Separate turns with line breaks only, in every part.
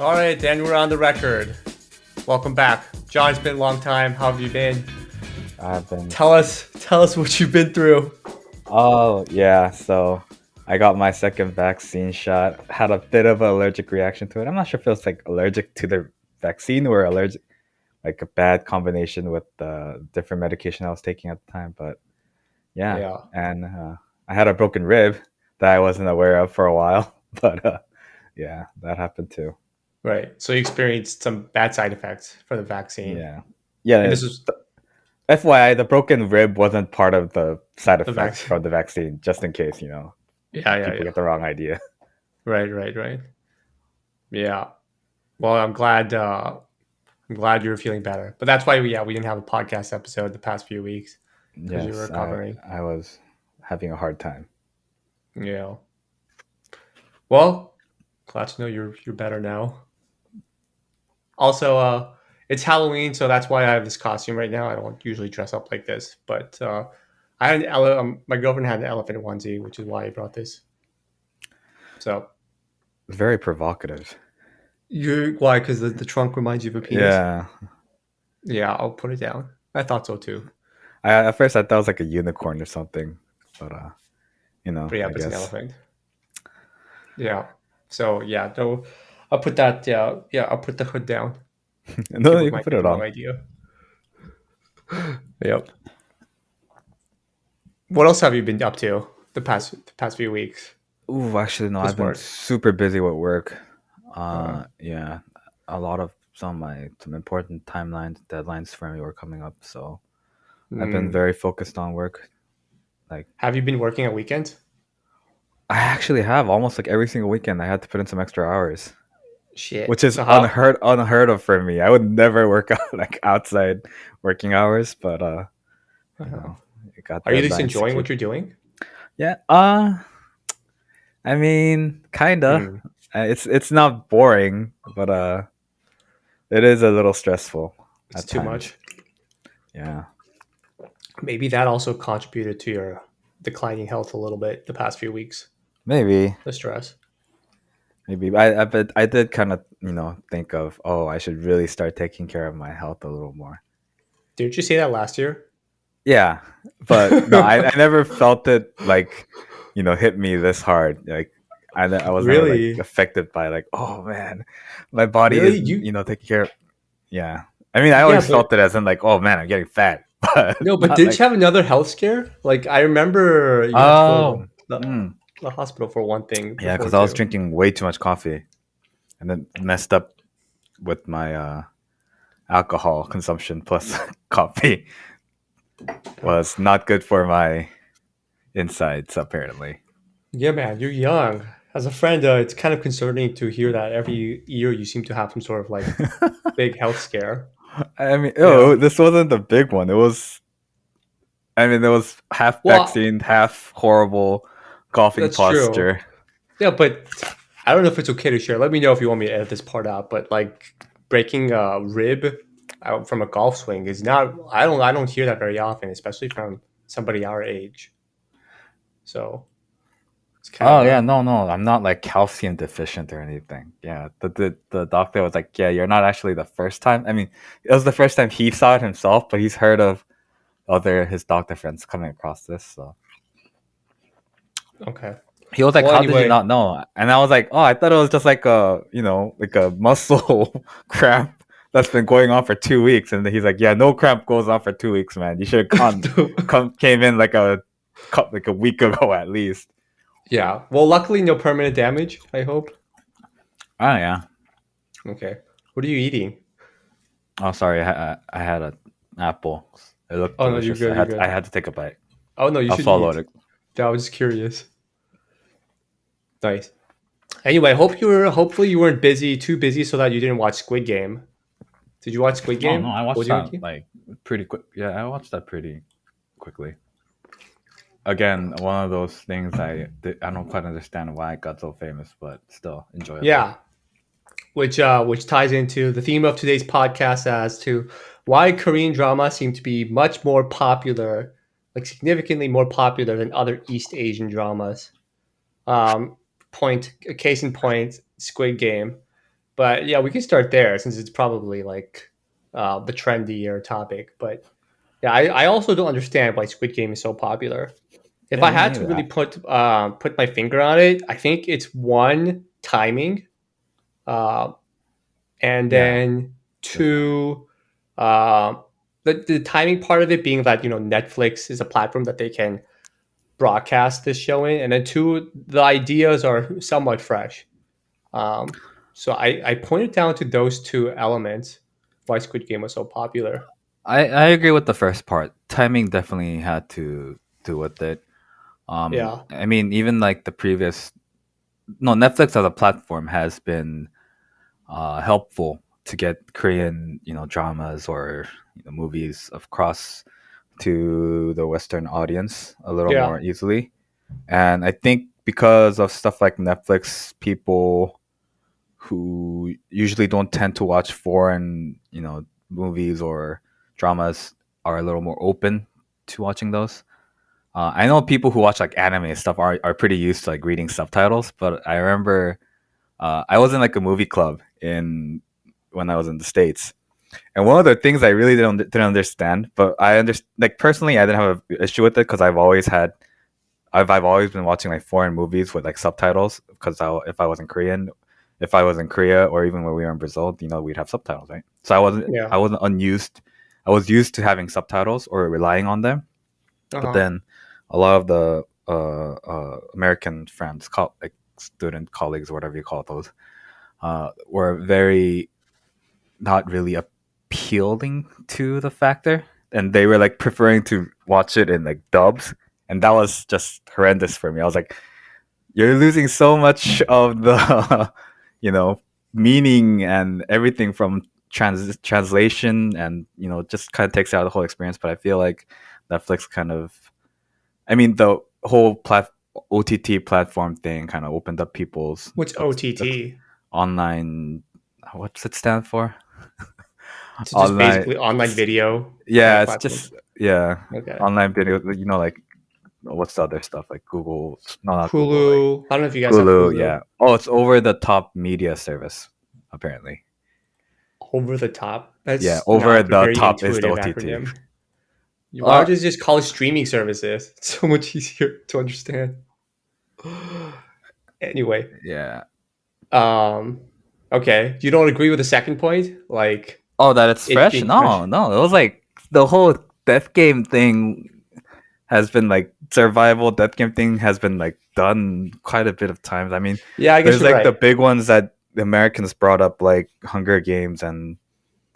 All right, then we're on the record. Welcome back, John. It's been a long time. How have you been?
I've been.
Tell us what you've been through.
Oh, yeah. So I got my second vaccine shot. Had a bit of an allergic reaction to it. I'm not sure if it was like allergic to the vaccine or allergic, like a bad combination with the different medication I was taking at the time. But yeah.
Yeah,
And I had a broken rib that I wasn't aware of for a while. But yeah, that happened too.
right. So you experienced some bad side effects for the vaccine,
Yeah.
and
Yeah.
this was
FYI, the broken rib wasn't part of the side
the
effects
vaccine.
from the vaccine, just in case,
Yeah, yeah,
people
yeah.
get the wrong idea.
Right, right, right. Yeah. Well, I'm glad you're feeling better. But that's why we didn't have a podcast episode the past few weeks because you were
Yes,
recovering.
I was having a hard time.
Yeah. Well, glad to know you're better now. Also, it's Halloween, so that's why I have this costume right now. I don't usually dress up like this, but I had my girlfriend had an elephant onesie, which is why I brought this. So
Very provocative.
you why? Because the trunk reminds you of a penis.
Yeah.
Yeah, I'll put it down. I thought so too.
At first I thought it was like a unicorn or something, but
But yeah,
I
it's an
guess.
elephant. Yeah. So yeah, no, I'll put that. Yeah, I'll put the hood down.
No,
People
you can
might
put
get
it
the wrong
on.
idea. Yep. What else have you been up to the past few weeks?
Ooh, actually no, I've
Just
been
work.
super busy with work.
Uh,
Yeah, a lot of some important timelines, deadlines for me were coming up, so I've been
hmm.
very focused on work. Like
Have you been working at weekends?
I actually have almost like every single weekend I had to put in some extra hours, which
Shit.
is
So how
unheard of for me. I would never work out like outside working hours, but you
uh,
know, you got
are you at least
deadlines to
enjoying what
keep.
you're doing?
Yeah, I mean, kinda.
Hmm.
It's not boring, but it is a little stressful
It's
at
too
times.
much.
Yeah,
Maybe that also contributed to your declining health a little bit the past few weeks.
maybe,
The stress.
maybe. But I did kind of think of, oh, I should really start taking care of my health a little more.
Didn't you say that last year?
Yeah, but no, I never felt it like hit me this hard. Like I was never like
Really?
affected by like, oh man, my body
Really?
is
You?
taking care of. Yeah, I mean, I
Yeah,
always
but
felt it as in like, oh man, I'm getting fat, but
no. But
not
didn't
like,
you have another health scare? Like I remember you had to go to
oh,
the,
mm.
the hospital for one thing
Yeah,
before
because I was
too.
drinking way too much coffee, and then messed up with my alcohol consumption plus coffee
Oh.
was not good for my insides apparently.
Yeah, man, you're young. As a friend, it's kind of concerning to hear that every year you seem to have some sort of like big health scare.
I mean,
Yeah.
oh, this wasn't the big one. It was, I mean, it was half
Well,
vaccine, half horrible coughing
that's true.
posture.
Yeah, but I don't know if it's okay to share. Let me know if you want me to edit this part out. But like breaking a rib out from a golf swing is not. I don't hear that very often, especially from somebody our age. So it's kind of
Oh yeah,
a
no, I'm not like calcium deficient or anything. Yeah, the doctor was like, yeah, you're not actually the first time. I mean, it was the first time he saw it himself, but he's heard of other his doctor friends coming across this. So
okay.
he was like,
Well,
"How did you
anyway,
not know?" And I was like, "Oh, I thought it was just like a like a muscle cramp that's been going on for 2 weeks." And he's like, "Yeah, no cramp goes on for 2 weeks, man. You should have came in like a week ago at least."
yeah. Well, luckily, no permanent damage. I hope.
Oh yeah.
Okay. What are you eating?
Oh sorry, I had an apple. It looked
Oh no, you're
delicious.
good. You're
I
good.
had to take a bite.
Oh no, you
I'll
should
swallow
eat.
it.
Yeah, I was just curious. Nice. Anyway, hopefully you weren't too busy, so that you didn't watch Squid Game. Did you watch Squid
Oh no,
Game?
I watched
Audio
that
game?
like pretty quick. Yeah, I watched that pretty quickly. Again, one of those things I don't quite understand why it got so famous, but still enjoyable.
Yeah, which ties into the theme of today's podcast as to why Korean drama seem to be much more popular, like significantly more popular than other East Asian dramas. Um, Case in point, Squid Game. But yeah, we can start there since it's probably like the trendier topic. But yeah, I also don't understand why Squid Game is so popular. If
Yeah,
I
me
had to
neither.
really put my finger on it, I think it's one timing, uh, and
Yeah,
then
definitely.
two, uh, the timing part of it being that Netflix is a platform that they can broadcast this show in, and then two, the ideas are somewhat fresh. Um, so I pointed down to those two elements why Squid Game was so popular.
I agree with the first part. Timing definitely had to do with it.
Yeah,
I mean, even like the previous, no, Netflix as a platform has been helpful to get Korean, dramas or movies across to the Western audience a little
yeah,
more easily. And I think because of stuff like Netflix, people who usually don't tend to watch foreign, movies or dramas are a little more open to watching those. I know people who watch like anime and stuff are pretty used to like reading subtitles, but I remember I was in like a movie club in when I was in the States, and one of the things I really didn't understand, but I understand like personally I didn't have an issue with it because I've always been watching like foreign movies with like subtitles because if I was in Korean, if I was in Korea or even when we were in Brazil, we'd have subtitles, right? So
yeah.
I wasn't unused. I was used to having subtitles or relying on them,
Uh
but
huh.
then a lot of the American friends, like student colleagues or whatever you call those, were very not really appealing to the factor, and they were like preferring to watch it in like dubs, and that was just horrendous for me. I was like, you're losing so much of the you know meaning and everything from translation, and just kind of takes out the whole experience. But I feel like Netflix kind of, I mean, the whole OTT platform thing kind of opened up people's
What's
the
OTT?
online, what's it stand for?
So just
Online,
basically online video
yeah, it's
platforms.
just, yeah,
Okay.
online video, like what's the other stuff like Google, no, not Google, like
Hulu. I don't know if you guys have
Hulu,
Hulu.
yeah. Oh, it's over the top media service, apparently.
Over the top.
Yeah,
That's
over
not a
the
very
top is the
intuitive
OTT.
acronym. Why
Uh,
would you just call it streaming services? It's so much easier to understand. Anyway,
yeah.
um, okay. You don't agree with the second point, like
Oh, that it's
it
fresh?
being fresh?
No, no. It was like the whole death game thing has been like survival death game thing has been like done quite a bit of times. I mean,
Yeah, I guess
there's
you're
like the
right.
big ones that the Americans brought up, like Hunger Games, and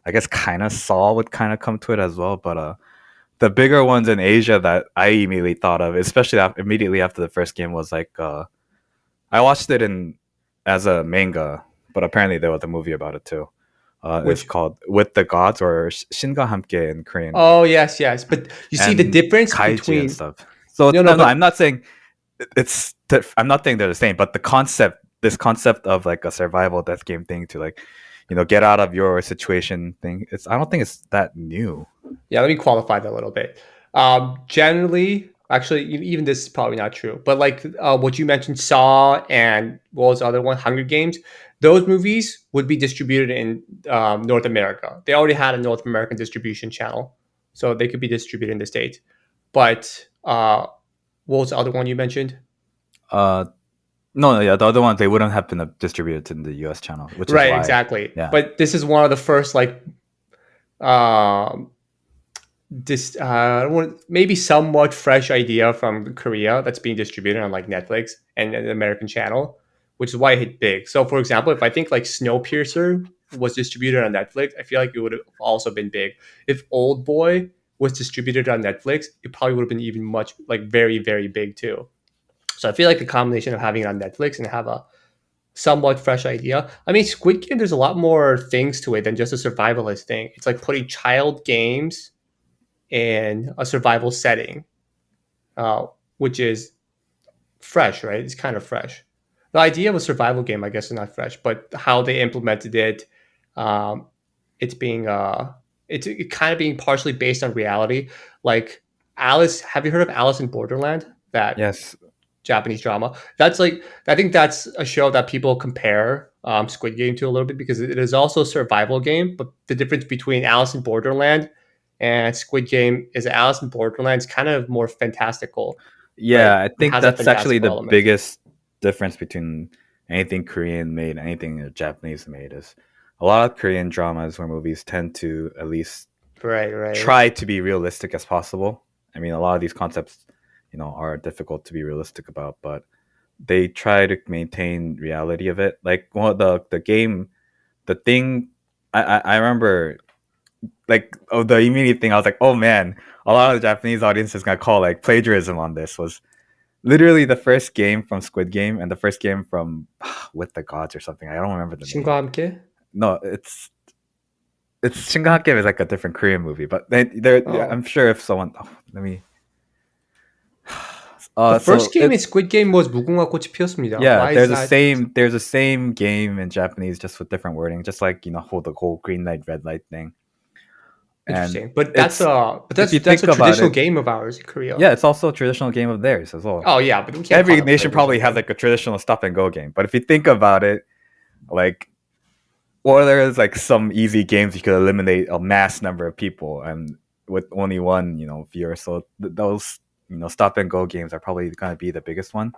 I guess kind of Saw would kind of come to it as well. But the bigger ones in Asia that I immediately thought of, especially immediately after the first game, was like I watched it in as a manga, but apparently there was a movie about it too. It's
Which
called With the Gods or Shinga Hamke in Korean,
oh yes, yes. But you see the
and
difference
kaiji and
between
stuff. So
no, no,
no, no, I'm
but
not saying I'm not saying they're the same, but this concept of like a survival death game thing to like, get out of your situation thing. I don't think it's that new.
yeah, let me qualify that a little bit. Generally, actually, even this is probably not true, but like what you mentioned, Saw and what was the other one, Hunger Games, those movies would be distributed in North America. They already had a North American distribution channel, so they could be distributed in the States. But what was the other one you mentioned?
Uh, no, no, yeah, the other ones they wouldn't have been distributed in the U.S. channel, which is
Right,
why,
exactly.
yeah,
But this is one of the first like um, this I don't want maybe somewhat fresh idea from Korea that's being distributed on like Netflix and an American channel, which is why it hit big. So, for example, if I think like Snowpiercer was distributed on Netflix, I feel like it would have also been big. If Old Boy was distributed on Netflix, it probably would have been even much like very very big too. So I feel like the combination of having it on Netflix and have a somewhat fresh idea. I mean, Squid Game, there's a lot more things to it than just a survivalist thing. It's like putting child games in a survival setting, uh, which is fresh, right? It's kind of fresh. The idea of a survival game, I guess, is not fresh, but how they implemented it, um, it's being it's it kind of being partially based on reality. Like Alice, have you heard of Alice in Borderland? That
yes,
Japanese drama. That's like I think that's a show that people compare Squid Game to a little bit because it is also a survival game. But the difference between Alice in Borderland and Squid Game is Alice in Borderland is kind of more fantastical,
Yeah,
right?
I
It
think
has a
that's actually
fantastical
the
element.
biggest difference between anything Korean made, anything Japanese made is a lot of Korean dramas or movies tend to at least
Right, right.
try to be realistic as possible. I mean, a lot of these concepts, are difficult to be realistic about, but they try to maintain reality of it. Like the game, the thing. I remember the immediate thing. I was like, oh man, a lot of the Japanese audience is gonna call like plagiarism on this. Was literally the first game from Squid Game and the first game from With the Gods or something. I don't remember the name.
신과 함께?
No, it's Shingahake is like a different Korean movie, but there
Oh.
I'm sure if someone let me
The first
so
game
it
in Squid Game was 무궁화 꽃이 피었습니다.
yeah,
Why is that
there's a same game in Japanese just with different wording, just like the whole green light red light thing. And
interesting? But
it's if you
that's a
think about
traditional
it,
game of ours in Korea.
yeah, it's also a traditional game of theirs as well.
Oh yeah, but we can't call
Every
that
nation probably
plagiarism
has
then.
like a traditional stop and go game, but if you think about it, like or there's like some easy games you could eliminate a mass number of people and with only one viewer. So those stop and go games are probably going to be the biggest one.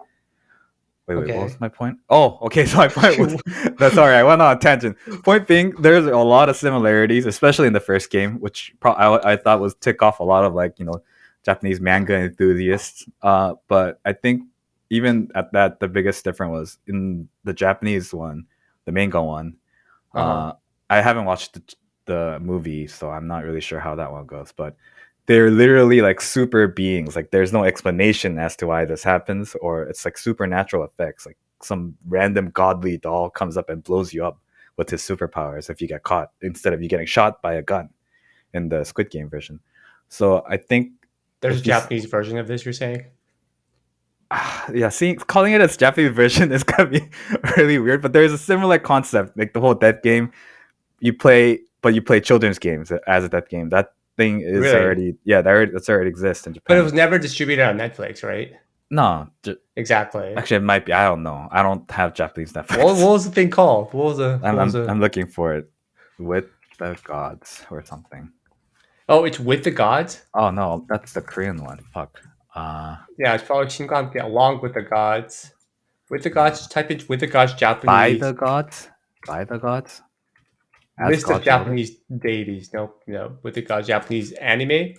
Wait, what was
Okay.
my point? Oh, okay. So my point was no, sorry, I went on a tangent. Point being, there's a lot of similarities, especially in the first game, which I thought was tick off a lot of Japanese manga enthusiasts. But I think even at that, the biggest difference was in the Japanese one, the manga one.
Uh-huh.
Uh, I haven't watched the movie, so I'm not really sure how that one goes. But they're literally like super beings. Like there's no explanation as to why this happens, or it's like supernatural effects. Like some random godly doll comes up and blows you up with his superpowers if you get caught, instead of you getting shot by a gun in the Squid Game version. So I think
There's a
if you
Japanese version of this, you're saying?
yeah, seeing calling it as Japanese version is gonna be really weird. But there's a similar concept, like the whole death game. You play children's games as a death game. That thing is
Really?
already that's already exists in
But it
Japan.
was never distributed on Netflix, right?
No,
Exactly.
actually, it might be. I don't know. I don't have Japanese
What
Netflix.
was the thing called?
I'm
What was
I'm
the
I'm looking for it with the gods or something.
Oh, it's With the Gods?
Oh no, that's the Korean one. Fuck. Uh,
Yeah, it's probably 친구와 함께 along with the gods. With the gods,
no.
just type in With the Gods
By the
Japanese
gods, by the gods, as
list of
gods will it.
Japanese deities. Nope, no. With the Gods Japanese anime.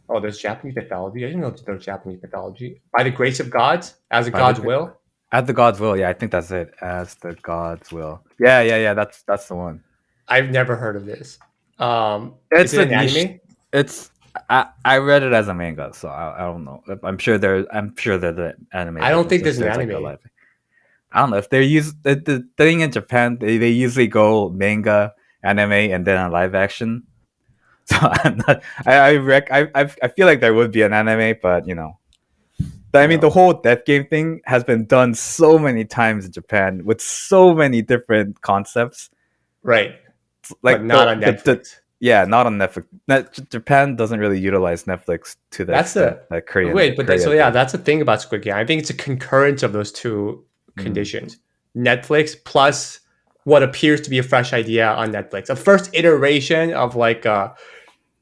Oh, there's Japanese mythology. I didn't know there's Japanese mythology. By the grace of gods, as a
By the
god's will.
as the gods will. Yeah, I think that's it. As the gods will. Yeah. That's the one.
I've never heard of this. Is
It's
it
a
an
niche.
anime?
It's I read it as a manga, so I don't know. I'm sure that the anime
I don't
version
think
since
there's an
there's like a
anime.
live. I don't know if they're used the thing in Japan. They usually go manga, anime, and then a live action. So I'm not. I feel like there would be an anime, but I mean, the
No.
whole death game thing has been done so many times in Japan with so many different concepts.
Right. But
Like
not on
the
Netflix.
yeah, not on Netflix. Japan doesn't really utilize Netflix to the
That's
extent
the
that
wait, but
Korea did.
that's the thing about Squid Game. I think it's a concurrence of those two
Mm,
conditions. Netflix plus what appears to be a fresh idea on Netflix. A first iteration of like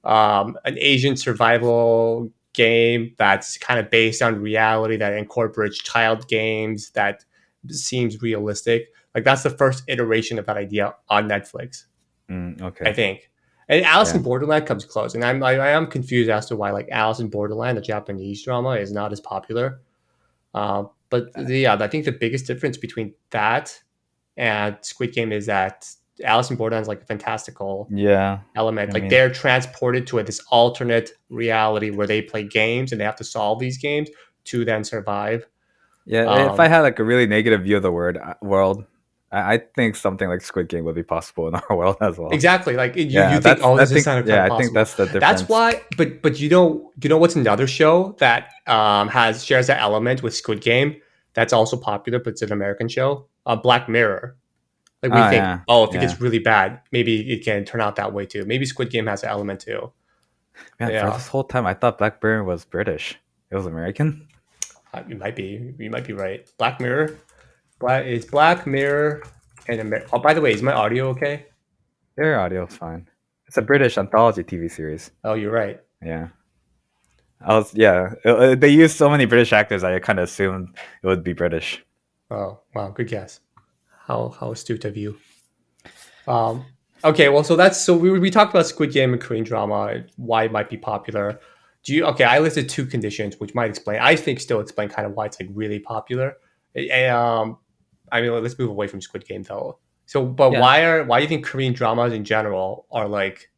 an Asian survival game that's kind of based on reality that incorporates child games that seems realistic. Like that's the first iteration of that idea on Netflix, I
okay.
think. And Alice
Yeah.
in Borderland comes close, and I am confused as to why like Alice in Borderland, the Japanese drama, is not as popular. I think the biggest difference between that and Squid Game is that Alice in Borderland is like a fantastical
Yeah. I
element. Like
mean,
they're transported to this alternate reality where they play games and they have to solve these games to then survive.
yeah. If I
Um,
had like a really negative view of the world, I think something like Squid Game would be possible in our world as well.
exactly. Like you
Yeah,
think, oh,
I
this is
think
kind
yeah,
of
I think
possible.
that's the
That's
difference.
why. But you know what's another show that has shares that element with Squid Game that's also popular, but it's an American show. Black Mirror. Like we
Oh
think,
yeah,
oh, if it
yeah.
gets really bad, maybe it can turn out that way too. Maybe Squid Game has an element too.
Man, for
Yeah.
this whole time I thought Blackburn was British. It was American.
It might be. You might be right. Black Mirror. But it's Black Mirror and Oh, by the way, is my audio okay?
Your audio's fine. It's a British anthology TV series.
Oh, you're right.
Yeah. They use so many British actors. I kind of assumed it would be British.
Oh, wow, good guess. How astute of you. Um, okay, well, so we talked about Squid Game and Korean drama and why it might be popular. Do you okay? I listed two conditions which might explain. I think still explain kind of why it's like really popular. I mean, let's move away from Squid Game though. So, but
Yeah.
why do you think Korean dramas in general are like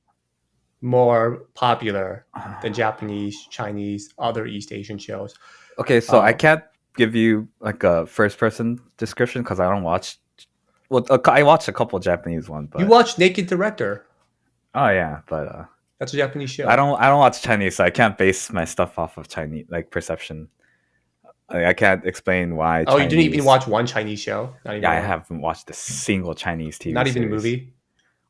more popular than Japanese, Chinese, other East Asian shows?
Okay, so I
Um,
can't give you like a first person description because I don't watch. Well, I watched a couple Japanese ones,
you
but
watch Naked Director?
oh yeah, but
That's a Japanese
I
show.
don't I don't watch Chinese, so I can't base my stuff off of Chinese like perception. I can't explain why
Oh, you didn't even
Chinese.
watch one Chinese show? Not even
Yeah, I
one.
haven't watched a single Chinese TV
Not even a
series.
movie.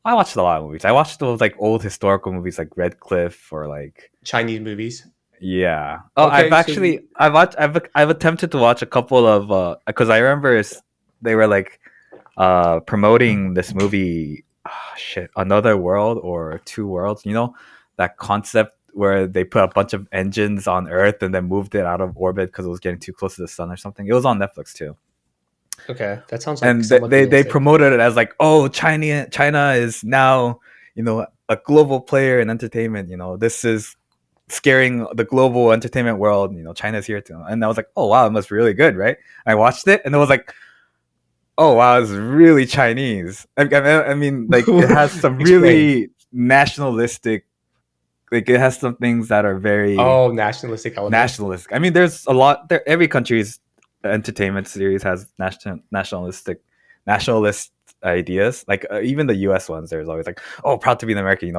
I watched a lot of movies. I watched those like old historical movies like Red Cliff or like
Chinese movies.
yeah. Oh, I've
Okay, so
actually I've attempted to watch a couple of because I remember they were like promoting this movie shit Another World or Two Worlds, you know, that concept where they put a bunch of engines on Earth and then moved it out of orbit because it was getting too close to the sun or something. It was on Netflix too.
okay, that sounds like
And
somewhat
they
realistic.
promoted it as like, oh, China is now, you know, a global player in entertainment. You know, this is scaring the global entertainment world. You know, China's here too. And I was like, oh wow, it must be really good, right? I watched it and it was like, oh wow, it's really Chinese. I mean, like it has some
Explain.
really nationalistic. Like it has some things that are very
Oh, nationalistic elements.
nationalistic. I mean, there's a lot. There, every country's entertainment series has nationalist ideas. Like even the U.S. ones, there's always like, oh, proud to be an American.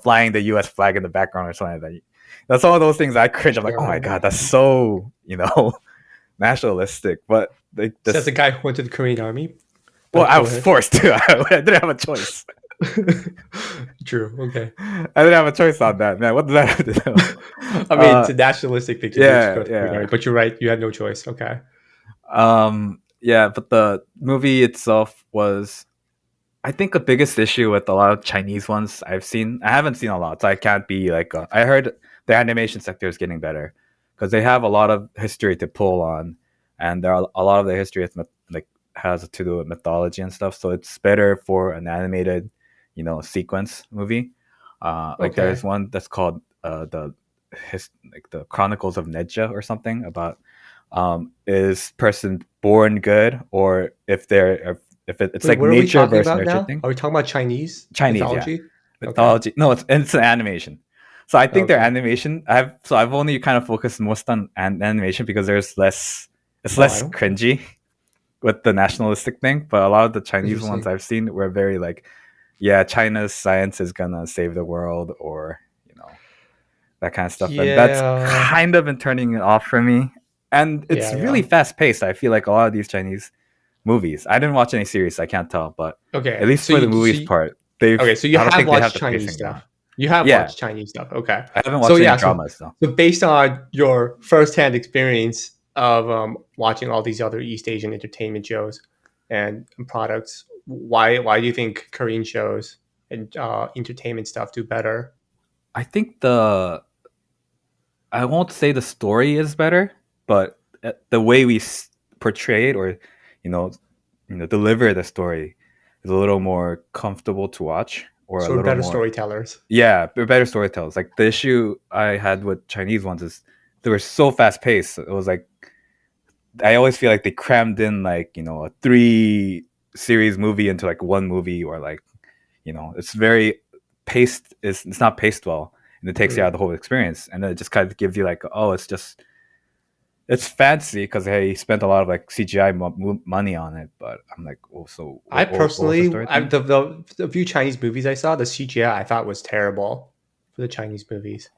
Flying the U.S. flag in the background or something like that. That's all of those things I cringe. I'm like, oh my
Sure.
god, that's so nationalistic. But they
Says the
just
guy who went to the Korean army.
well,
But
I
go
was
ahead.
forced to. I didn't have a choice.
True. Okay.
I didn't have a choice on that, man. What does that have to do?
I mean, it's a nationalistic thing to do to
Yeah,
go to the Korean army,
yeah.
but you're right. You had no choice. Okay.
Yeah, but the movie itself was, I think, the biggest issue with a lot of Chinese ones I've seen. I haven't seen a lot, so I can't be like. I heard the animation sector is getting better because they have a lot of history to pull on, and there are a lot of the history is like has to do with mythology and stuff. So it's better for an animated, sequence movie. Like there's
Okay.
one that's called like the Chronicles of Nedja or something about is person born good or it's
Wait,
like
what are we
nature
talking
versus
about
nurture
now?
thing.
Are we talking about Chinese
Chinese, yeah,
mythology? Okay.
mythology. No, it's an animation. So I think their
Okay.
animation. I've only kind of focused most on animation because there's less. It's
Oh, I
less
don't.
cringy with the nationalistic thing. But a lot of the Chinese ones
Interesting.
I've seen were very like, yeah, China's science is gonna save the world, or that kind of stuff. And that's
Yeah.
kind of been turning it off for me. And it's
Yeah.
really
Yeah.
fast paced. I feel like a lot of these Chinese movies. I didn't watch any series, so I can't tell, but at
Okay.
least for the movies part, they've
Okay, so you
I don't
have
think they have
watched
the
Chinese
pacing down.
stuff. You have
Yeah.
watched Chinese stuff. Okay.
I haven't
So
watched any
yeah, so
dramas though.
so based on your firsthand experience of watching all these other East Asian entertainment shows and products, why do you think Korean shows and entertainment stuff do better?
I think I won't say the story is better, but the way we portray it or you know deliver the story is a little more comfortable to watch or a
So we're
little
better
more.
storytellers.
Yeah, they're better storytellers. Like the issue I had with Chinese ones is they were so fast paced. It was like I always feel like they crammed in like a 3 series movie into like one movie, or like it's very paced. It's not paced well, and it takes you out of
Mm.
the whole experience. And then it just kind of gives you like, oh, it's fancy because hey, he spent a lot of like CGI money on it. But I'm like, oh, so
I
what was the
personally,
story thing?
the few Chinese movies I saw, the CGI I thought was terrible for the Chinese movies.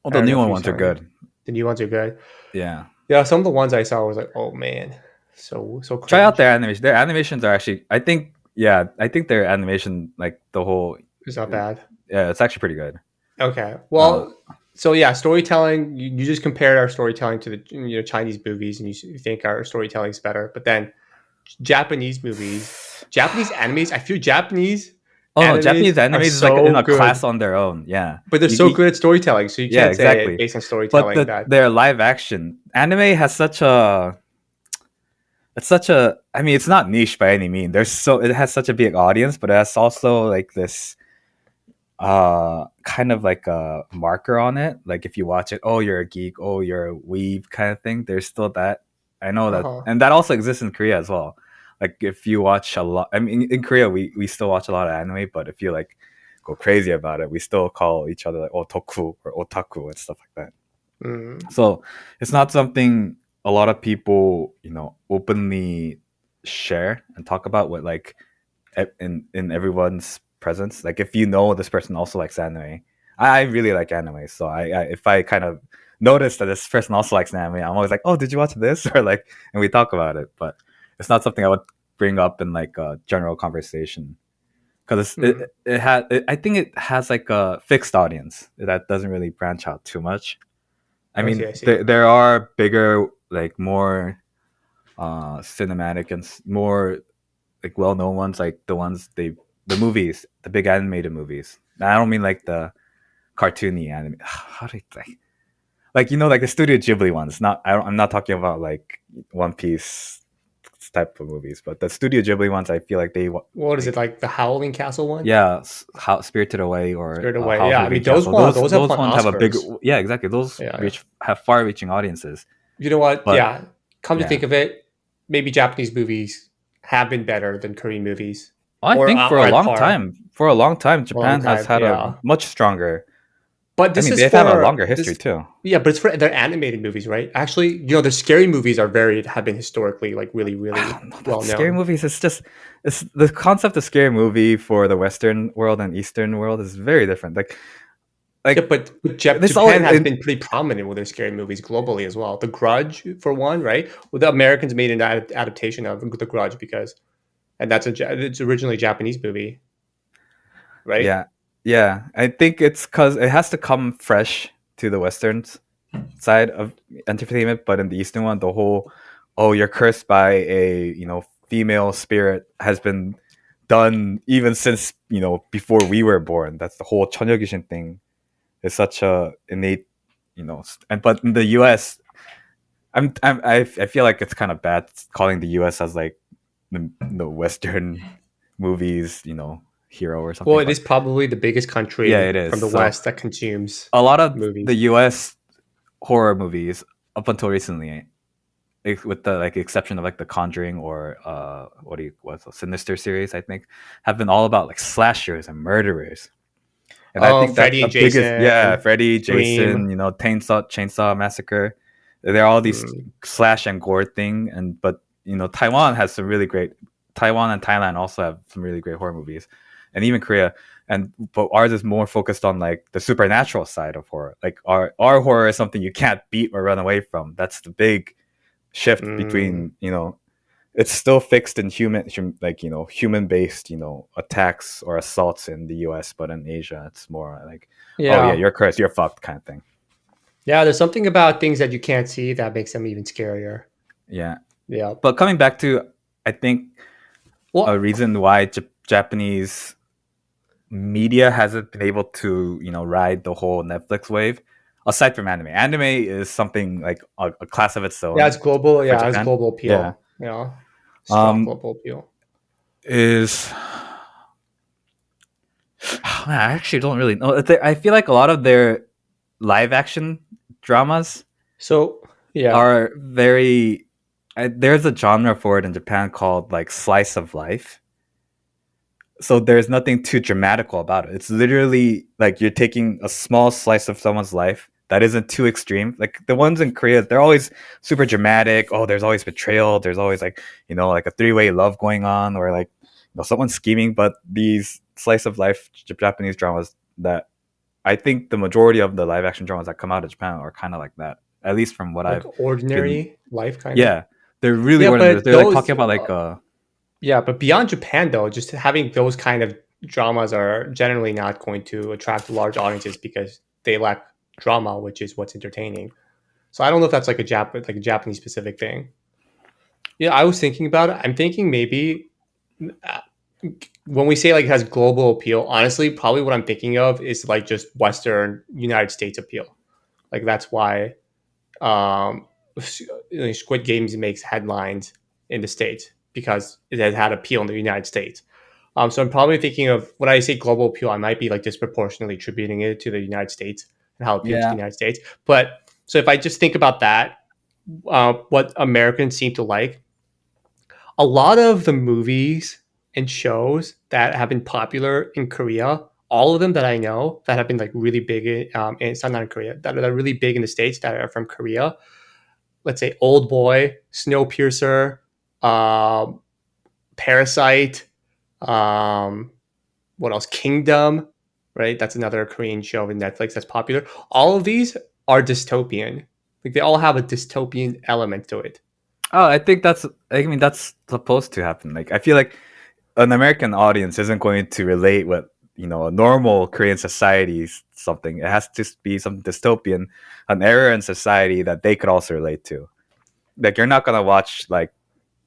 Well,
I
the
don't know
new
if you
ones are
saw any.
good.
The new ones are good.
Yeah.
Yeah, some of the ones I saw was like, oh man, so
Try out
cringe.
their animation. Their animations are actually, I think, yeah, I think their animation, like the whole,
It's not bad.
yeah, it's actually pretty good.
Okay,
Uh,
well, So yeah, storytelling. You just compared our storytelling to the Chinese movies, and you think our storytelling is better. But then Japanese movies, Japanese animes. I feel Japanese
Oh no,
animes
Japanese
are
animes is like in
so
a class
good,
on their own. Yeah,
but they're so
you,
good at storytelling. So you
yeah,
can't say
exactly.
based on
But
storytelling that.
their live action anime has such a it's such a I mean it's not niche by any mean. There's so it has such a big audience, but it has also like this kind of like a marker on it. Like if you watch it, oh you're a geek, oh you're a weeb kind of thing. There's still that. I know
Uh
that,
huh.
and that also exists in Korea as well. Like if you watch a lot, I mean in Korea we still watch a lot of anime, but if you like go crazy about it, we still call each other like otoku or otaku and stuff like that.
Mm,
So it's not something a lot of people, openly share and talk about with like in everyone's presence. Like if you know this person also likes anime, I really like anime. So I if I kind of notice that this person also likes anime, I'm always like, oh, did you watch this? Or like, and we talk about it. But it's not something I would bring up in like a general conversation because
mm.
I think it has like a fixed audience that doesn't really branch out too much. I
I see.
mean,
I see.
there are bigger, like more cinematic and more like well-known ones, like the movies, the big animated movies. I don't mean like the cartoony anime. How do I like like the Studio Ghibli ones? Not I'm not talking about like One Piece type of movies, but the Studio Ghibli ones, I feel like
What is it
like
like the Howling Castle one?
yeah, how Spirited Away or
Spirit Away.
Howl's
Yeah, I
Moving
mean those
Castle.
one
Those
those have
those
won
ones have a big,
Oscars.
yeah, exactly. Those
Yeah, yeah.
reach have far-reaching audiences,
You know what?
but
Yeah. Come to
yeah.
think of it, maybe Japanese movies have been better than Korean movies,
I think
or at par
for a long time,
for a long
Japan has
time.
had a
Yeah.
much stronger.
But
I
this
mean,
is
they've had a
for
longer history
this.
too.
Yeah, but it's for their animated movies, right? Actually, the scary movies are very have been historically like really
I
really
don't know about
well
scary
known.
movies. It's the concept of scary movie for the Western world and Eastern world is very different.
Yeah,
Like
but
this all
Japan has
in
been pretty prominent with their scary movies globally as well. The Grudge, for one, right? Well, the Americans made an adaptation of The Grudge because, and it's originally a Japanese movie, right?
yeah, yeah. I think it's because it has to come fresh to the Western side of entertainment, but in the Eastern one, the whole oh you're cursed by a female spirit has been done even since before we were born. That's the whole Chonyogishin thing. Is such a innate, and but in the U.S. I feel like it's kind of bad calling the U.S. as like the Western movies, hero or
Well,
something.
it
But
is probably the biggest
yeah,
country
it is.
from the
So
West that consumes
a lot of the
movies.
U.S. horror movies up until recently, with the like exception of like the Conjuring or what's the Sinister series, I think, have been all about like slashers and murderers. And I
Oh,
think that's
Freddy
the
and
biggest, yeah,
Jason,
Freddy,
Scream.
Jason, Chainsaw Massacre. They're all these
Mm.
slash and gore thing, and but Taiwan has some really great. Taiwan and Thailand also have some really great horror movies, and even Korea. And but ours is more focused on like the supernatural side of horror. Like our horror is something you can't beat or run away from. That's the big shift
Mm.
between it's still fixed in like human based attacks or assaults in the US, but in Asia it's more like, oh yeah,
Yeah.
you're cursed, you're fucked kind of thing.
Yeah, there's something about things that you can't see that makes them even scarier.
Yeah,
Yeah.
but coming back to, I think a
Well,
reason why Japanese media hasn't been able to ride the whole Netflix wave, aside from anime is something like a class of its
yeah,
own
it's global.
for
Yeah, it's
Japan.
global
Yeah,
appeal. Yeah, strong
um
global appeal.
is I actually don't really know. I feel like a lot of their live action dramas
So yeah,
are very. There's a genre for it in Japan called like slice of life. So there's nothing too dramatical about it. It's literally like you're taking a small slice of someone's life that isn't too extreme. Like the ones in Korea, they're always super dramatic. Oh, there's always betrayal. There's always like like a three-way love going on, or like someone's scheming. But these slice of life Japanese dramas that I think the majority of the live action dramas that come out of Japan are kind of like that. At least from what
like
I've been,
ordinary life kind of.
yeah, they're really
Yeah,
ordinary.
but
They're like
those
talking about like
yeah, but beyond Japan though, just having those kind of dramas are generally not going to attract large audiences because they lack drama, which is what's entertaining. So I don't know if that's like a Japanese specific thing. Yeah, I was thinking about it. I'm thinking maybe uh, when we say like it has global appeal, honestly, probably what I'm thinking of is like just Western United States appeal. Like that's why um, Squid Games makes headlines in the states because it has had appeal in the United States. So I'm probably thinking of when I say global appeal, I might be like disproportionately attributing it to the United States and how it appealed to the
Yeah,
United States. But so if I just think about that, what Americans seem to like, a lot of the movies and shows that have been popular in Korea, all of them that I know that have been like really big in it's not in Korea, that are really big in the States that are from Korea. Let's say Old Boy, Snowpiercer, um, Parasite, um, what else? Kingdom, right? That's another Korean show in Netflix that's popular. All of these are dystopian. Like they all have a dystopian element to it.
oh, I think that's. I mean, that's supposed to happen. Like, I feel like an American audience isn't going to relate with a normal Korean society something. It has to be something dystopian, an era in society that they could also relate to. Like, you're not gonna watch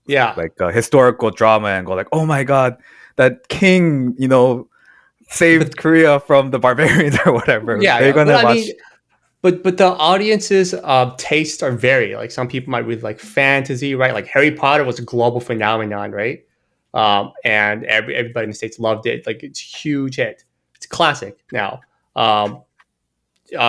Yeah,
like a historical drama and go like, oh my god, that king, saved
but
Korea from the barbarians or whatever.
yeah,
They're
yeah. But
gonna
I mean,
watch.
but the audience's tastes are vary. Like some people might read like fantasy, right? Like Harry Potter was a global phenomenon, right? And everybody in the states loved it. Like it's a huge hit. It's a classic now. Um,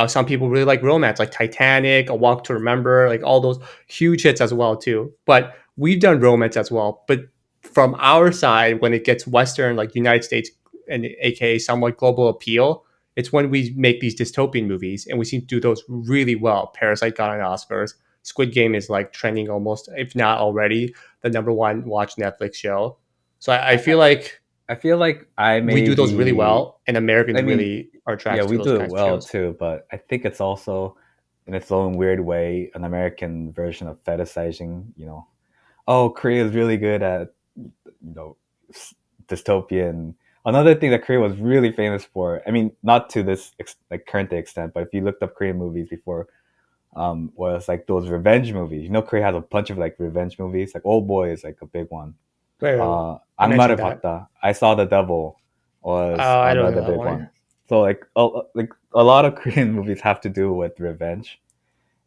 some people really like romance, like Titanic, A Walk to Remember, like all those huge hits as well too. But we've done romance as well. But from our side, when it gets Western, like United States and AKA somewhat global appeal, it's when we make these dystopian movies, and we seem to do those really well. Parasite got an Oscars. Squid Game is like trending almost, if not already, the number one watched Netflix show. So I
I,
feel like
I feel like I
we
may
do those really
be.
well, and
I
Americans
mean,
really are
yeah,
attracted to
we
those
do it
kinds of
well
shows.
too, but I think it's also in its own weird way an American version of fetishizing. Oh, Korea is really good at know dystopian. Another thing that Korea was really famous for. I mean, not to this like current day extent, but if you looked up Korean movies before, was like those revenge movies. Korea has a bunch of like revenge movies. Like Old Boy is like a big one.
Wait, I mentioned that.
Angmarebakta, I Saw the Devil was
I don't know
another
that
big
one.
one. So like a lot of Korean movies have to do with revenge.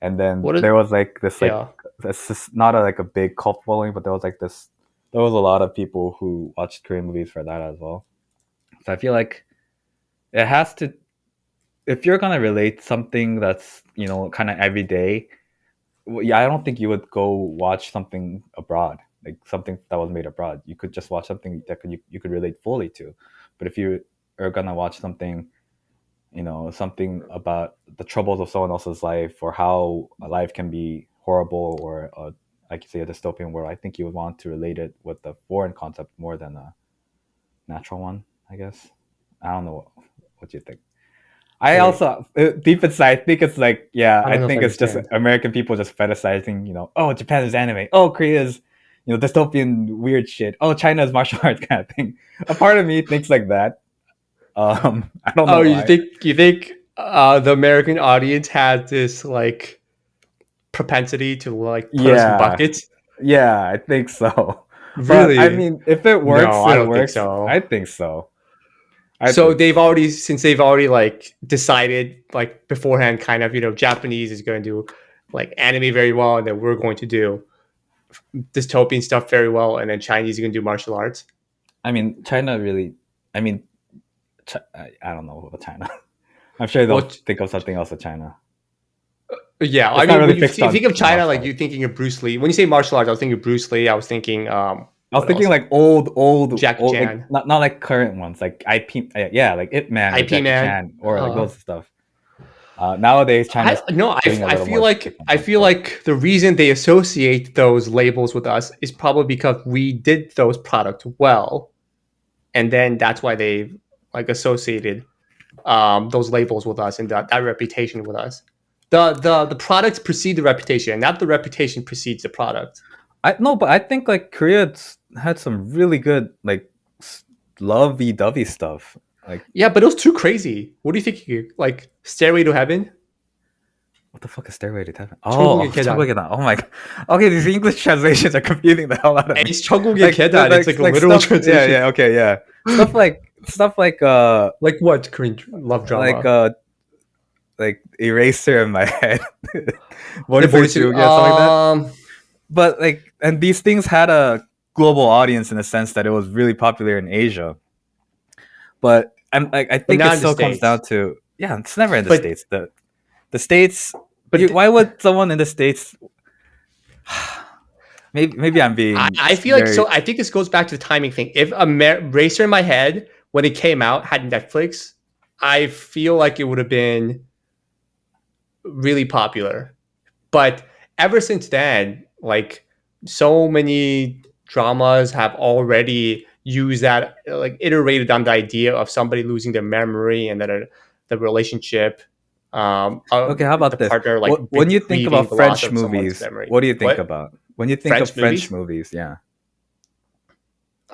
And then
What is?
there was like this like
Yeah.
this is not like a big cult following, but there was like this. There was a lot of people who watched Korean movies for that as well. So I feel like it has to. If you're gonna relate something that's kind of everyday, well, yeah, I don't think you would go watch something abroad, like something that was made abroad. You could just watch something that you could relate fully to. But if you are gonna watch something, something about the troubles of someone else's life or how a life can be horrible or like you say a dystopian world, I think you would want to relate it with the foreign concept more than a natural one. I guess. I don't know what you think. I
Wait,
also deep inside I think it's like yeah,
I
I
don't know if I
think it's just
understand.
American people just fetishizing, oh Japan is anime, oh Korea is dystopian weird shit, oh China is martial arts kind of thing. A part of me thinks like that. I don't know
Oh,
why.
you think the American audience has this like propensity to like put us in
Yeah,
buckets?
yeah, I think so. But I
Really?
mean, if it
No,
works,
I
it
don't think
works. I
so.
think so. I
So
think
they've
so.
already since they've already like decided like beforehand, kind of Japanese is going to do like anime very well, and then we're going to do dystopian stuff very well, and then Chinese is going to do martial arts.
I mean, China really. I mean, I don't know about China. I'm sure they'll
Well,
think of something else with China.
yeah, I
It's not
mean,
really
when you
fixed
think
on
of China,
martial
like
arts.
you're thinking of Bruce Lee. When you say martial arts, I was thinking of Bruce Lee. I was thinking,
I was
what
thinking
else?
like
Jackie
old, like
Chan,
not like current ones, like IP, yeah, like Ip Man or
IP
Jackie
Man.
Chan or like those stuff. Nowadays, China's doing a little more different
I
stuff,
feel
but
like the reason they associate those labels with us is probably because we did those products well, and then that's why they like associated those labels with us and that reputation with us. The products precede the reputation, not the reputation precedes the product.
I no, but I think like Korea's had some really good like lovey dovey stuff. Like
Yeah, but it was too crazy. What do you think? Like Stairway to Heaven?
What the fuck is Stairway to Heaven? Oh,
천국의
oh,
계단.
Chungwa. Oh my god. Okay, these English translations are confusing the hell out of me.
It's 천국의 계단. It's like a
Like
literal
stuff. Yeah,
translation.
yeah, okay, yeah. Stuff
Like what Korean love
like
drama?
like Eraser in my head.
내
Morning
머릿속에
Julia, something like that. But like, and these things had a global audience in the sense that it was really popular in Asia. But I
but
think it
not in the
still comes
states.
down to, yeah, it's never in the
But
states. The states.
but
Why would someone in the states? Maybe I'm being
I feel like
very.
so. I think this goes back to the timing thing. If Racer in my head when it came out had Netflix, I feel like it would have been really popular. But ever since then, like so many dramas have already used that, like iterated on the idea of somebody losing their memory and then the relationship,
Okay, how about
the
this?
partner like
What when you think
grieving
about
the loss
French
of someone's
movies,
memory.
what do you think
What
about when you think of
French
French
movies?
movies? Yeah,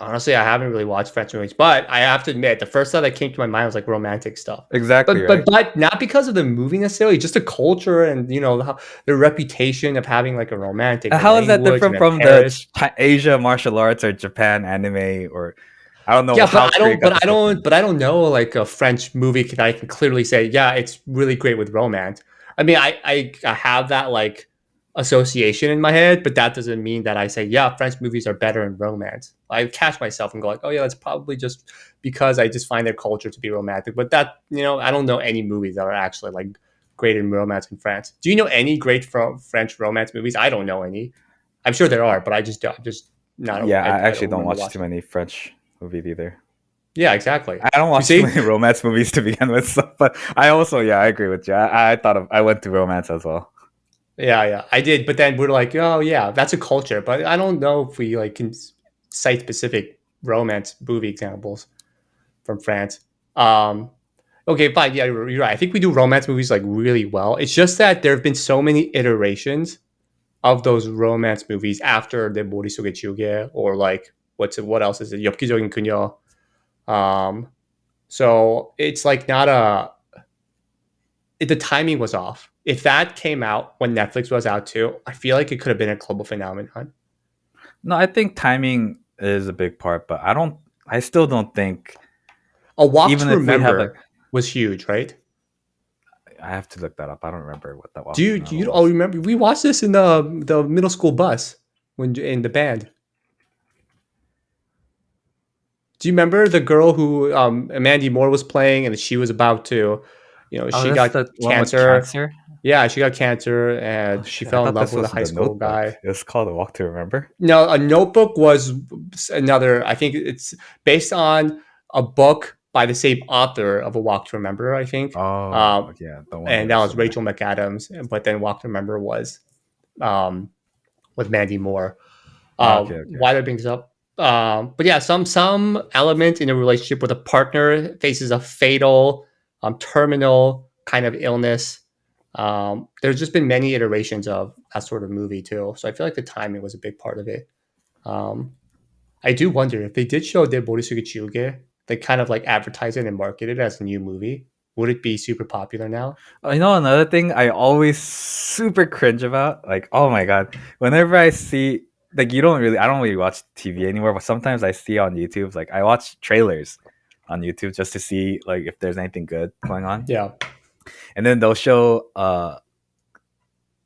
Honestly, I haven't really watched French movies, but I have to admit, the first thought that came to my mind was like romantic stuff.
exactly,
But not because of the movie necessarily, just the culture and how the reputation of having like a romantic
How is that
language and
different
then
from the
Paris.
Asia martial arts or Japan anime, or I don't know
Yeah,
how Korea got this different?
but I don't know like a French movie that I can clearly say, yeah, it's really great with romance. I mean, I have that like association in my head, but that doesn't mean that I say, yeah, French movies are better in romance. I catch myself and go like, oh yeah, that's probably just because I just find their culture to be romantic. But that I don't know any movies that are actually like great in romance in France. Do you know any great French romance movies? I don't know any. I'm sure there are, but I just don't. I'm just not.
Yeah, I
I
actually
don't
don't
remember
watch too
watching.
many French movies either.
Yeah, exactly.
I don't
You
watch too
see?
many romance movies to begin with, so, but I also, yeah, I agree with you. I went to romance as well.
Yeah, yeah, I did. But then we're like, oh yeah, that's a culture. But I don't know if we like can cite specific romance movie examples from France. Um, okay, fine. Yeah, you're right. I think we do romance movies like really well. It's just that there have been so many iterations of those romance movies after the 머릿속에 지우개 or like what else is it? 엽기적인 그녀. Um, so it's like not a the timing was off. If that came out when Netflix was out too, I feel like it could have been a global phenomenon.
No, I think timing is a big part, but I still don't think,
A Walk
even
to
if we have like,
Remember was huge, right?
I have to look that up. I don't remember what that
Do
Walk to
you
Remember
all
was.
remember we watched this in the middle school bus when in the band? Do you remember the girl who Mandy Moore was playing and she was about to,
Oh,
she
that's
got
the one with
cancer.
cancer.
Yeah, she got cancer
Oh
and she
shit! I
fell in
thought
love
this
with a
was
high
the
school
Notebook.
guy.
It's called a Walk to Remember.
No, a Notebook was another. I think it's based on a book by the same author of A Walk to Remember. I think,
Oh yeah, no
and
wonder
that
it's
was
similar.
Rachel McAdams. But then Walk to Remember was um, with Mandy Moore.
Okay, okay.
Why did I bring this up? But yeah, some element in a relationship where the partner faces a fatal, terminal kind of illness. There's just been many iterations of that sort of movie too. So I feel like the timing was a big part of it. Um, I do wonder if they did show their 머릿속에 지우개, they kind of like advertise it and market it as a new movie. Would it be super popular now?
You know, another thing I always super cringe about, like, oh my god, whenever I see, like, I don't really watch TV anymore, but sometimes I see on YouTube, like, I watch trailers on YouTube just to see, like, if there's anything good going on.
Yeah.
And then they'll show,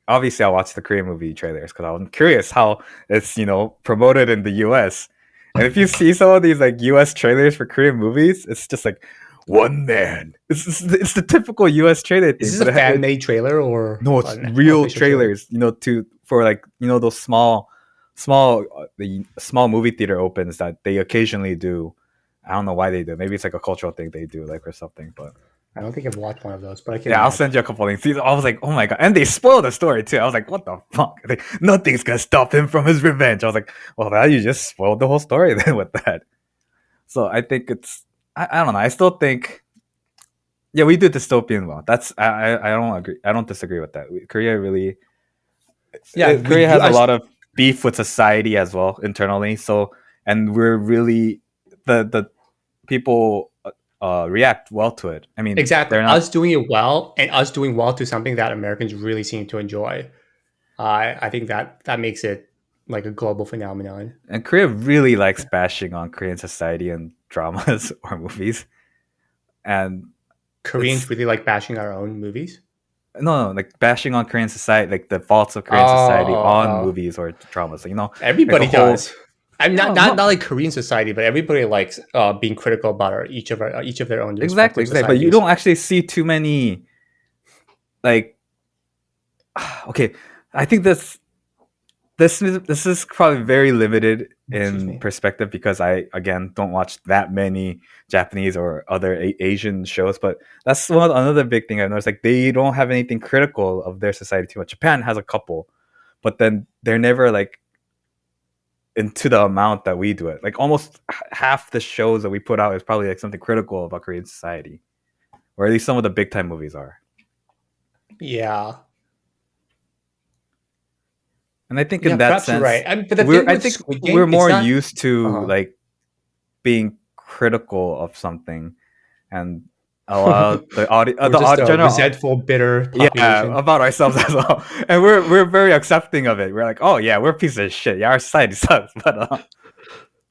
obviously, I'll watch the Korean movie trailers because I'm curious how it's, promoted in the US. And if you see some of these, like, US trailers for Korean movies, it's just like, one man. It's the typical US trailer
Is
thing,
this
but
a fan made trailer or
no, it's
an
real
official trailer?
trailers. To for like those the small movie theater opens that they occasionally do. I don't know why they do. Maybe it's like a cultural thing they do, like or something. But
I don't think I've watched one of those, but I can
yeah, I'll
imagine.
send you a couple links. I was like, oh my god, and they spoiled the story too. I was like, what the fuck? Like, nothing's gonna stop him from his revenge. I was like, well, now you just spoiled the whole story then with that. So I think I don't know. I still think, yeah, we do dystopian well. That's I don't agree. I don't disagree with that. Korea really,
Yeah, we
Korea
do.
has a lot of beef with society as well internally. So, and we're really the people react well to it. I mean,
Exactly.
they're not.
Us doing it well and us doing well to something that Americans really seem to enjoy. I think that makes it like a global phenomenon.
And Korea really likes bashing on Korean society and dramas or movies, and
Koreans
it's
really like bashing our own movies.
no, like bashing on Korean society, like the faults of
Oh,
Korean society on
oh.
movies or dramas. Like, like a
Everybody
whole
does. I'm not
no,
not
not
not like Korean society, but everybody likes being critical about each of their own
exactly,
respective
exactly. But you
societies.
don't actually see too many like okay. I think this is probably very limited
Excuse
in
me.
perspective because I again don't watch that many Japanese or other Asian shows. But that's another big thing I've noticed. Like they don't have anything critical of their society too much. Japan has a couple, but then they're never like into the amount that we do it. Like almost half the shows that we put out is probably like something critical about Korean society, or at least some of the big time movies are.
Yeah,
And I think in
yeah,
that
perhaps you're right.
sense,
But the thing
I
with
think
Squid
we're
Game, it's
more
not.
used to
Uh
like being critical of something, and a lot of
we're
the
just a
general
resentful, bitter
yeah
population.
about ourselves as well, and we're very accepting of it. We're like, oh yeah, we're a piece of shit. Yeah, our society sucks, but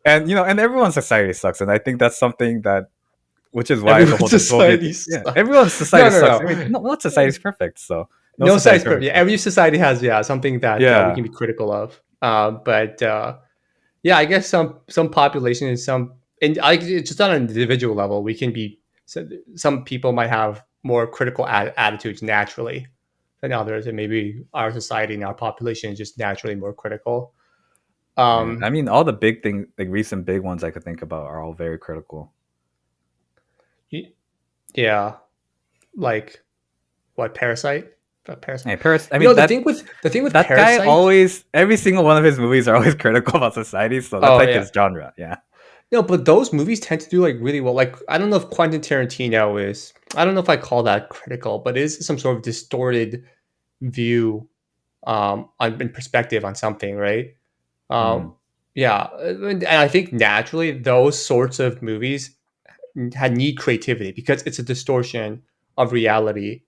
and and everyone's society sucks, and I think that's something that which is why the
Everyone's
whole dystopian
society
yeah
sucks.
everyone's
No,
society
no,
sucks. I mean,
no.
no society is perfect, so no
No
society is
size perfect.
perfect.
Yeah,
So
every society has something that we
yeah,
can be critical of. But yeah, I guess some population and some and it's just on an individual level. We can be some people might have more critical attitudes naturally than others, and maybe our society and our population is just naturally more critical.
yeah. I
Um,
mean, all the big things, like recent big ones I could think about, are all very critical.
y- yeah, like what Parasite? Parasite.
Hey, Paris. I
You
mean
know
that
the thing with
that guy
Parasite.
always every single one of his movies are always critical about society, so that's
Oh
like
yeah,
his genre. Yeah.
no, but those movies tend to do like really well. Like I don't know if Quentin Tarantino is. I don't know if I call that critical, but it is some sort of distorted view on in perspective on something, right? Um,
Mm.
yeah, and I think naturally those sorts of movies had need creativity because it's a distortion of reality.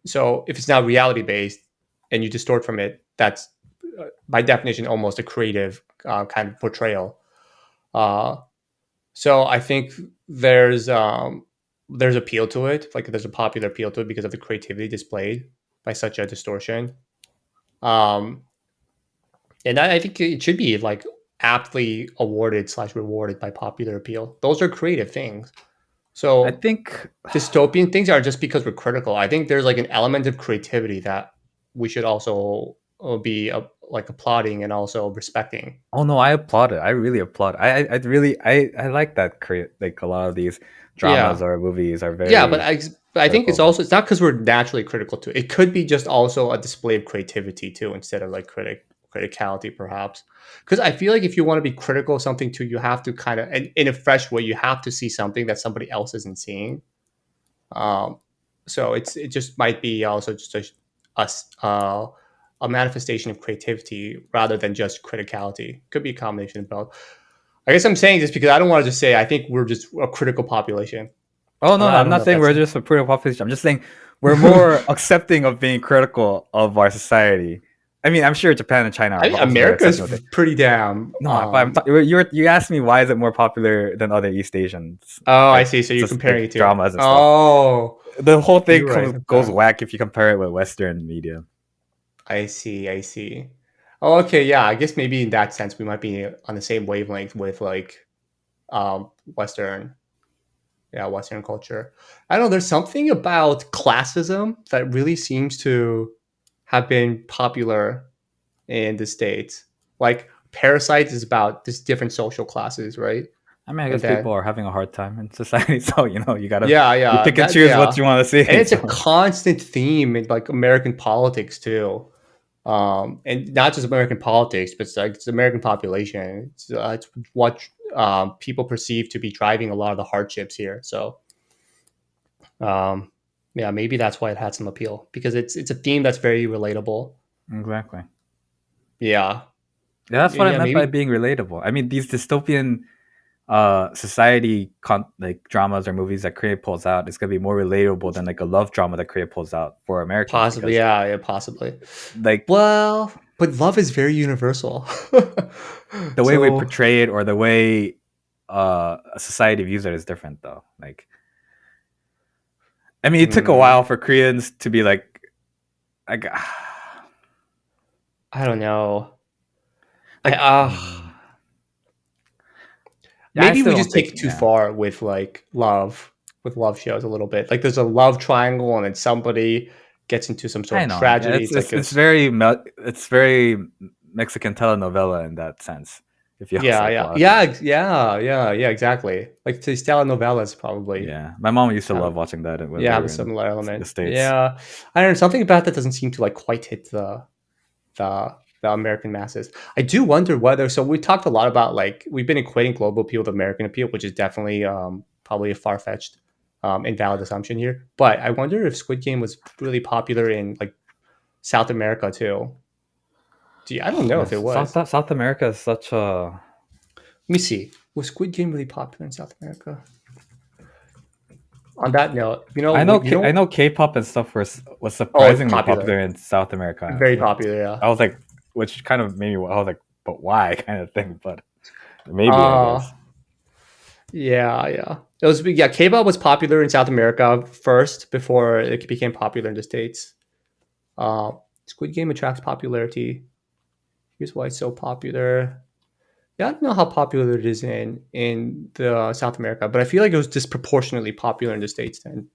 So if it's not reality based and you distort from it, that's by definition almost a creative kind of portrayal. Uh, so I think there's appeal to it, like there's a popular appeal to it because of the creativity displayed by such a distortion. Um, and I think it should be like aptly awarded slash rewarded by popular appeal. Those are creative things.
I
So
think
dystopian things are just because we're critical. I think there's like an element of creativity that we should also be like applauding and also respecting.
oh no, I applaud it. I really applaud. I really I like that create like a lot of these dramas
Yeah,
or movies are
yeah,
very
but I think
critical
it's
of it.
also it's not because we're naturally critical to it. It could be just also a display of creativity too, instead of like criticality perhaps. Because I feel like if you want to be critical of something too, you have to kind of in a fresh way, you have to see something that somebody else isn't seeing. Um, so it just might be also just a manifestation of creativity rather than just criticality. Could be a combination of both. I guess I'm saying this because I don't want to just say I think we're just a critical population.
Oh no, no,
I
I'm
don't
not
know if
saying
that's
we're just a critical population. I'm just saying we're more accepting of being critical of our society. I mean, I'm sure Japan and China
I
are
think
also very
America's
accepting of it.
pretty damn.
No, but you asked me why is it more popular than other East Asians,
Oh, I
like
see. So you're
just
comparing
like
it to.
dramas and stuff.
Oh,
The whole thing
you're right.
goes
Okay.
whack if you compare it with Western media.
I see. I see. Oh, okay. Yeah. I guess maybe in that sense we might be on the same wavelength with like Western, yeah, Western culture. I don't know. There's something about classism that really seems to have been popular in the states. Like Parasite is about this different social classes, right?
I mean, I
And
guess people
then
are having a hard time in society, so
yeah,
you
yeah,
pick and
that
choose what
yeah,
you want to
and
see.
it's a
So
constant theme in like American politics too. And not just American politics, but it's American population. It's what people perceive to be driving a lot of the hardships here. So, um, yeah, maybe that's why it had some appeal because it's a theme that's very relatable.
exactly.
Yeah,
Yeah, that's what I
yeah,
meant by
maybe.
being relatable. I mean, these dystopian like dramas or movies that Korea pulls out is gonna be more relatable than like a love drama that Korea pulls out for Americans
Possibly,
because
yeah, yeah, possibly.
like
Well, but love is very universal.
the way we
So,
portray it or the way a society views it is different though. Like I mean, it took a
mm,
while for Koreans to be like
I don't know. I
like yeah, I
maybe
still
we
don't
just take
think
it too
yeah.
far with love shows a little bit. Like there's a love triangle, and then somebody gets into some sort
I
of
know. Yeah,
tragedy. It's like
it's
it's
very it's very Mexican telenovela in that sense. If you ask
yeah,
like a
yeah,
lot of
yeah,
people.
yeah, exactly. Like these telenovelas probably
Yeah, my mom used to
have
love watching that when
yeah
we
have a
were in
similar
the
element.
states.
Yeah, I don't know. Something about that doesn't seem to like quite hit the American masses. I do wonder whether. So we talked a lot about like we've been equating global appeal with American appeal, which is definitely probably a far fetched, invalid assumption here. But I wonder if Squid Game was really popular in like South America too. Gee, I don't know if it
Yes,
was.
South America is such a.
Let me see. Was Squid Game really popular in South America? On that note,
I know K-pop and stuff was
oh,
surprisingly
popular,
popular in South America.
very
Which
popular. Yeah.
I was like, which kind of made me. I was like, but why, kind of thing. But maybe I
Uh
guess.
yeah, yeah. It was yeah. K-pop was popular in South America first before it became popular in the states. Uh, Squid Game attracts popularity. Here's why it's so popular. Yeah, I don't know how popular it is in the South America, but I feel like it was disproportionately popular in the states than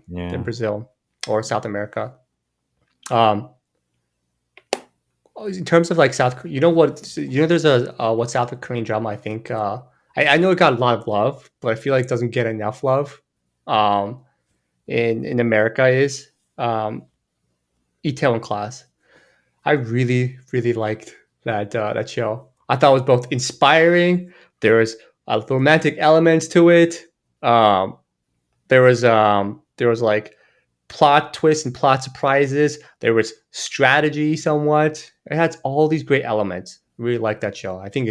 Yeah.
Brazil or South America. Um, in terms of like South, you know what? You know, there's a what South Korean drama. I think I know it got a lot of love, but I feel like it doesn't get enough love. Um, in America is Itaewon Class. I really, really liked that show. I thought it was both inspiring. There was romantic elements to it. Um, there was like plot twists and plot surprises. There was strategy somewhat. It had all these great elements. Really like that show. I think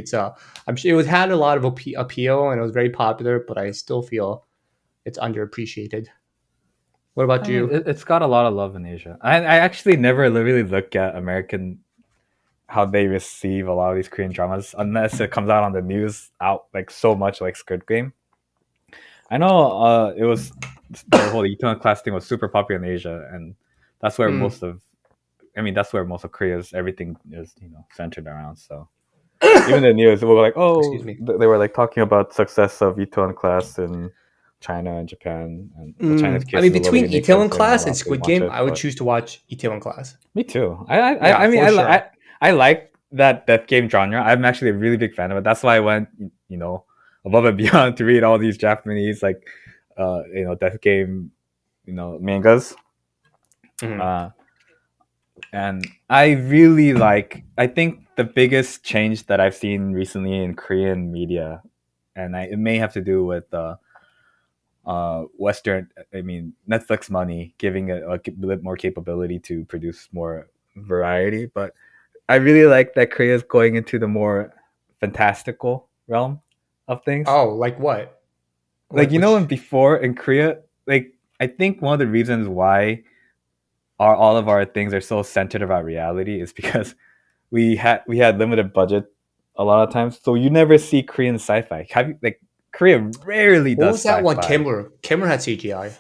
I'm sure had a lot of appeal and it was very popular, but I still feel it's underappreciated. What
I
about
mean,
you?
it's got a lot of love in Asia. I actually never really look at American how they receive a lot of these Korean dramas unless it comes out on the news out like so much like Squid Game. I know it was the whole Itaewon class thing was super popular in Asia, and that's where
Mm.
most of I mean that's where most of Korea's everything is centered around. So even the news they were like,
Excuse
oh,
me.
they were like talking about success of Itaewon class in China and Japan, and well, China's
I
case
mean,
is a little
between
unique since
Itaewon
they're not
Class and
allowed to
Squid
watch
Game,
it,
I would
but
choose to watch Itaewon Class.
me too.
Yeah,
I mean
for sure.
I like that death game genre. I'm actually a really big fan of it. That's why I went above and beyond to read all these Japanese like death game mangas.
Mhm.
Uh, and I really like. I think the biggest change that I've seen recently in Korean media, and it may have to do with Western. I mean Netflix money giving it a bit more capability to produce more variety, but I really like that Korea is going into the more fantastical realm of things.
Oh, like what?
Like
Like which?
when before in Korea, like I think one of the reasons why all of our things are so centered about reality is because we had limited budget a lot of times, so you never see Korean sci-fi. Have you like Korea rarely
What
does
was that one?
sci-fi.
Kimmer had CGI.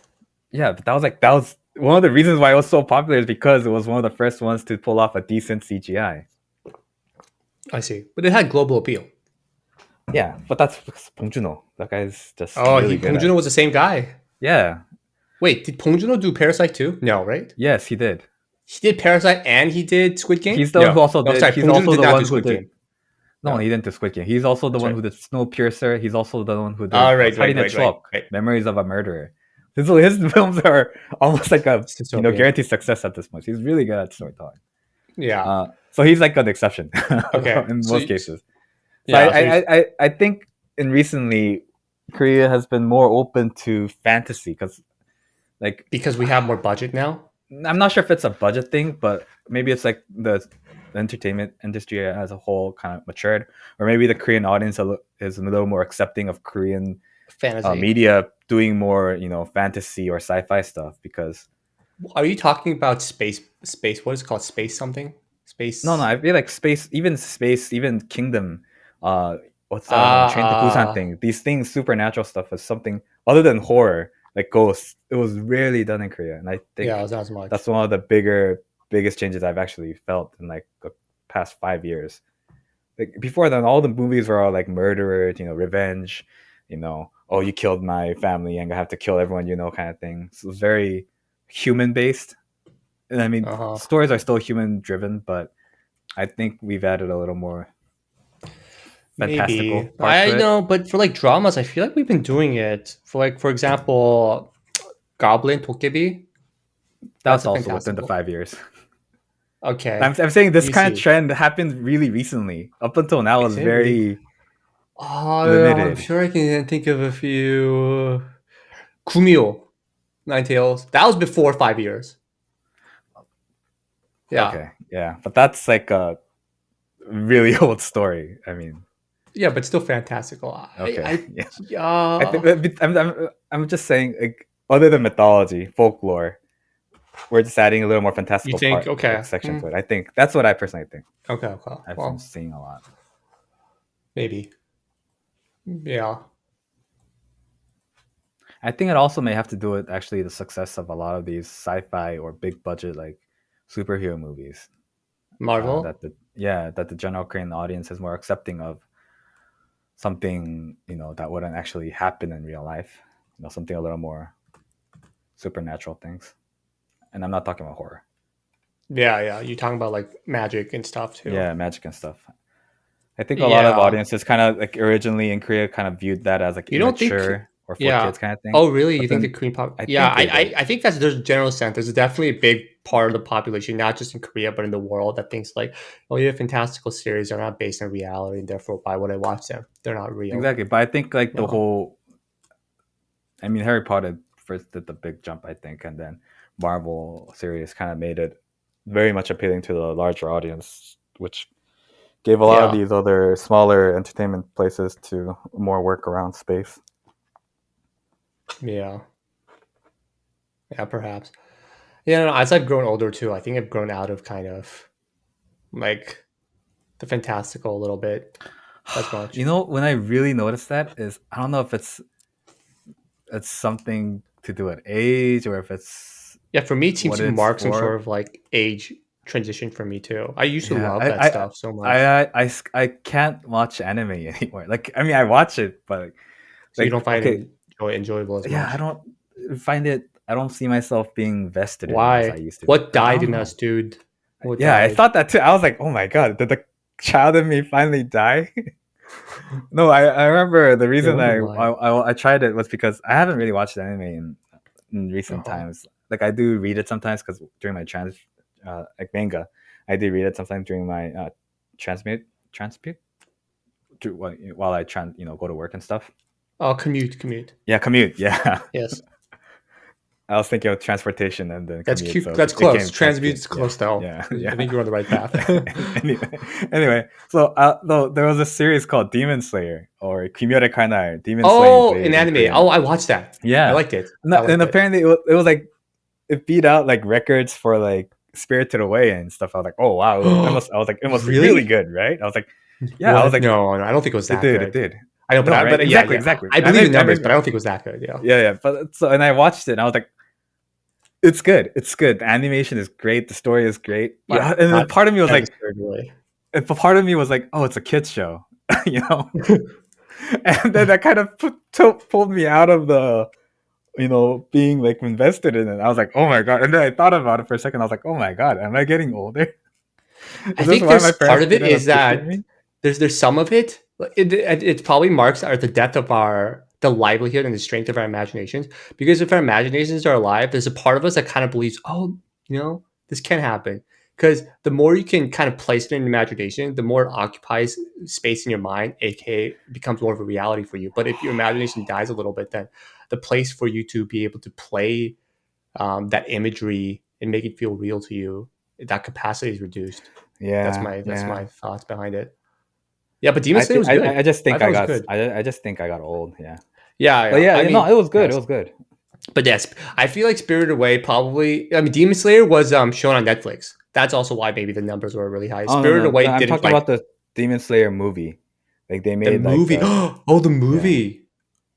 Yeah, but that was one of the reasons why it was so popular is because it was one of the first ones to pull off a decent CGI.
I see, but it had global appeal.
Yeah, but that's Bong Joon-ho. That guy's just
Oh,
really good
Pong
at
Juno
it.
was the same guy.
Yeah.
Wait, did Pong Juno do Parasite too? No, right?
Yes, he did.
He did Parasite and he did Squid Game.
He's the one who
No,
also
no,
did.
sorry,
He's
Pong Juno
also
did
the
not do
one who
Squid
did.
Game.
No, he
No,
didn't do Squid Game. He's also the
that's
one
right.
who did Snowpiercer. He's also the one who
All
did
right, right,
Salina
right, right,
Chok,
right.
Memories of a Murderer. His films are almost like a
It's dystopian.
guaranteed success at this point. He's really good at storytelling.
Yeah.
So he's like an exception
Okay.
in most cases. So
Yeah. So you
I think in recently Korea has been more open to fantasy because like
because we have more budget now.
I'm not sure if it's a budget thing, but maybe it's like the entertainment industry as a whole kind of matured, or maybe the Korean audience is a little more accepting of Korean
Fantasy.
media doing more, fantasy or sci-fi stuff. Because
Are you talking about space? Space? What is it called? Space something?
no,
Space?
I feel like space, even Kingdom, uh, what's that other one?
Ah,
Train to Busan thing. These things, supernatural stuff, is something other than horror, like ghosts. It was rarely done in Korea, and I
yeah,
think
it's not as much.
that's one of the biggest changes I've actually felt in like the past 5 years. Like before then, all the movies were all like murderers, revenge, oh, you killed my family and I have to kill everyone, kind of thing. So it was very human based. And I mean,
Uh huh.
stories are still human driven, but I think we've added a little more fantastical
Maybe
part to
I
it.
know, but for like dramas, I feel like we've been doing it for like, for example, Goblin Tokebi. That's
That's
a
also within the
fantastical.
5 years.
Okay,
I'm saying
let
this
me
kind of
see.
trend happened really recently. Up until now, it
Is
was
it really?
very
Oh, I'm
limited.
sure I can think of a few. Kumio, Nine Tails. That was before 5 years. Yeah,
Okay, yeah, but that's like a really old story. I mean,
yeah, but still fantastical.
okay,
I
yeah. I
yeah.
think I'm just saying, like, other than mythology, folklore, we're just adding a little more
You
fantastical
think
part, like
okay?
section to it. I think that's what I personally think.
Okay, okay.
I've been
Well,
seeing a lot.
maybe. Yeah,
I think it also may have to do with actually the success of a lot of these sci-fi or big budget like superhero movies.
Marvel.
That the general Korean audience is more accepting of something, that wouldn't actually happen in real life. Something a little more supernatural things. And I'm not talking about horror.
Yeah, yeah. You talking about like magic and stuff too.
Yeah, magic and stuff. I think a lot of
Yeah.
audiences kind of like originally in Korea kind of viewed that as like
You don't think?
immature or for
Yeah.
kids kind of thing.
Oh, really? You
But
think the
then
Korean pop?
I
Yeah,
think they did.
I think that's there's a general sense. There's definitely a big part of the population, not just in Korea, but in the world, that thinks like, oh, yeah, fantastical series are not based on reality, and therefore, why would I watch them? They're not real.
Exactly. But I think like the
No.
whole, I mean, Harry Potter first did the big jump, I think, and then Marvel series kind of made it very much appealing to the larger audience, which gave a lot of
Yeah.
these other smaller entertainment places to more work around space.
Yeah. Yeah. Perhaps. Yeah. No, as I've grown older too, I think I've grown out of kind of like the fantastical a little bit as much.
When I really noticed that is, I don't know if it's something to do with age or if it's
Yeah, for me, it seems
what
to
it's
mark some
for.
sort of like age transition for me too. I used to
Yeah,
love that stuff so much.
I can't watch anime anymore. Like, I mean, I watch it, but
So you don't
like,
find
okay,
it enjoyable as
yeah, I
much.
don't find it. I don't see myself being vested in it as I
Why?
used to be.
What
I
died
don't
in us,
know.
dude? What
Yeah, I
died?
thought that too. I was like, oh my god, did the child in me finally die? No, I remember the
Yeah, I
reason
wonder why.
I tried it was because I haven't really watched anime in
Uh
recent
huh.
times. Like, I do read it sometimes because during my like manga, I do read it sometimes during my transmute while I go to work and stuff.
Oh, commute.
Yeah, commute. Yeah,
Yes,
I was thinking of transportation and then
that's
commute,
cute.
so
That's
it
close.
came transmute.
Transmute's
Yeah,
close though.
yeah,
I
yeah.
think you're on the right path.
anyway, so though there was a series called Demon Slayer or Kimyore Kanai, Demon Slaying
Oh, in
Blade in
anime. Oh,
Korean.
I watched that. I
Yeah,
liked it.
and,
I
and
liked it.
apparently it was like it beat out like records for like Spirited Away and stuff. I was like, oh wow, I was like, it must be really
Really?
good, right? I was like, yeah, I was
What?
like,
No, no, I don't think it was that
it
good.
did.
I know,
No, right?
but yeah,
Exactly,
yeah.
exactly.
I believe the numbers, but I don't think it was that good. Yeah.
Yeah, yeah. But so, and I watched it, and I was like, it's good. It's good. The animation is great. The story is great. But
Yeah,
and then
not
part of me was like,
absurd way.
oh, it's a kids show, you know. And then that kind of pulled me out of the, being like invested in it. I was like, oh my god. And then I thought about it for a second. I was like, oh my god, am I getting older?
I
Is this
think
why my
there's part
parents
of it
didn't
is
appreciate
that
me?
there's some of it. It probably marks the death of our the livelihood and the strength of our imaginations. Because if our imaginations are alive, there's a part of us that kind of believes, oh, this can happen. Because the more you can kind of place it in imagination, the more it occupies space in your mind, aka becomes more of a reality for you. But if your imagination dies a little bit, then the place for you to be able to play that imagery and make it feel real to you, that capacity is reduced.
Yeah,
That's
yeah.
my thoughts behind it. Yeah, but Demon Slayer was good.
I just
I
think
thought it was good.
I just think I got old. Yeah,
Yeah,
but
yeah.
yeah,
I
no, it
mean,
was good. It
yes.
was good.
But yes, I feel like Spirited Away probably. I mean, Demon Slayer was shown on Netflix. That's also why maybe the numbers were really high.
Oh no,
Spirited
no, no,
Away
I'm
didn't
talking
like
about the Demon Slayer movie. Like they
the
made like
movie.
a
Oh, the
yeah
movie.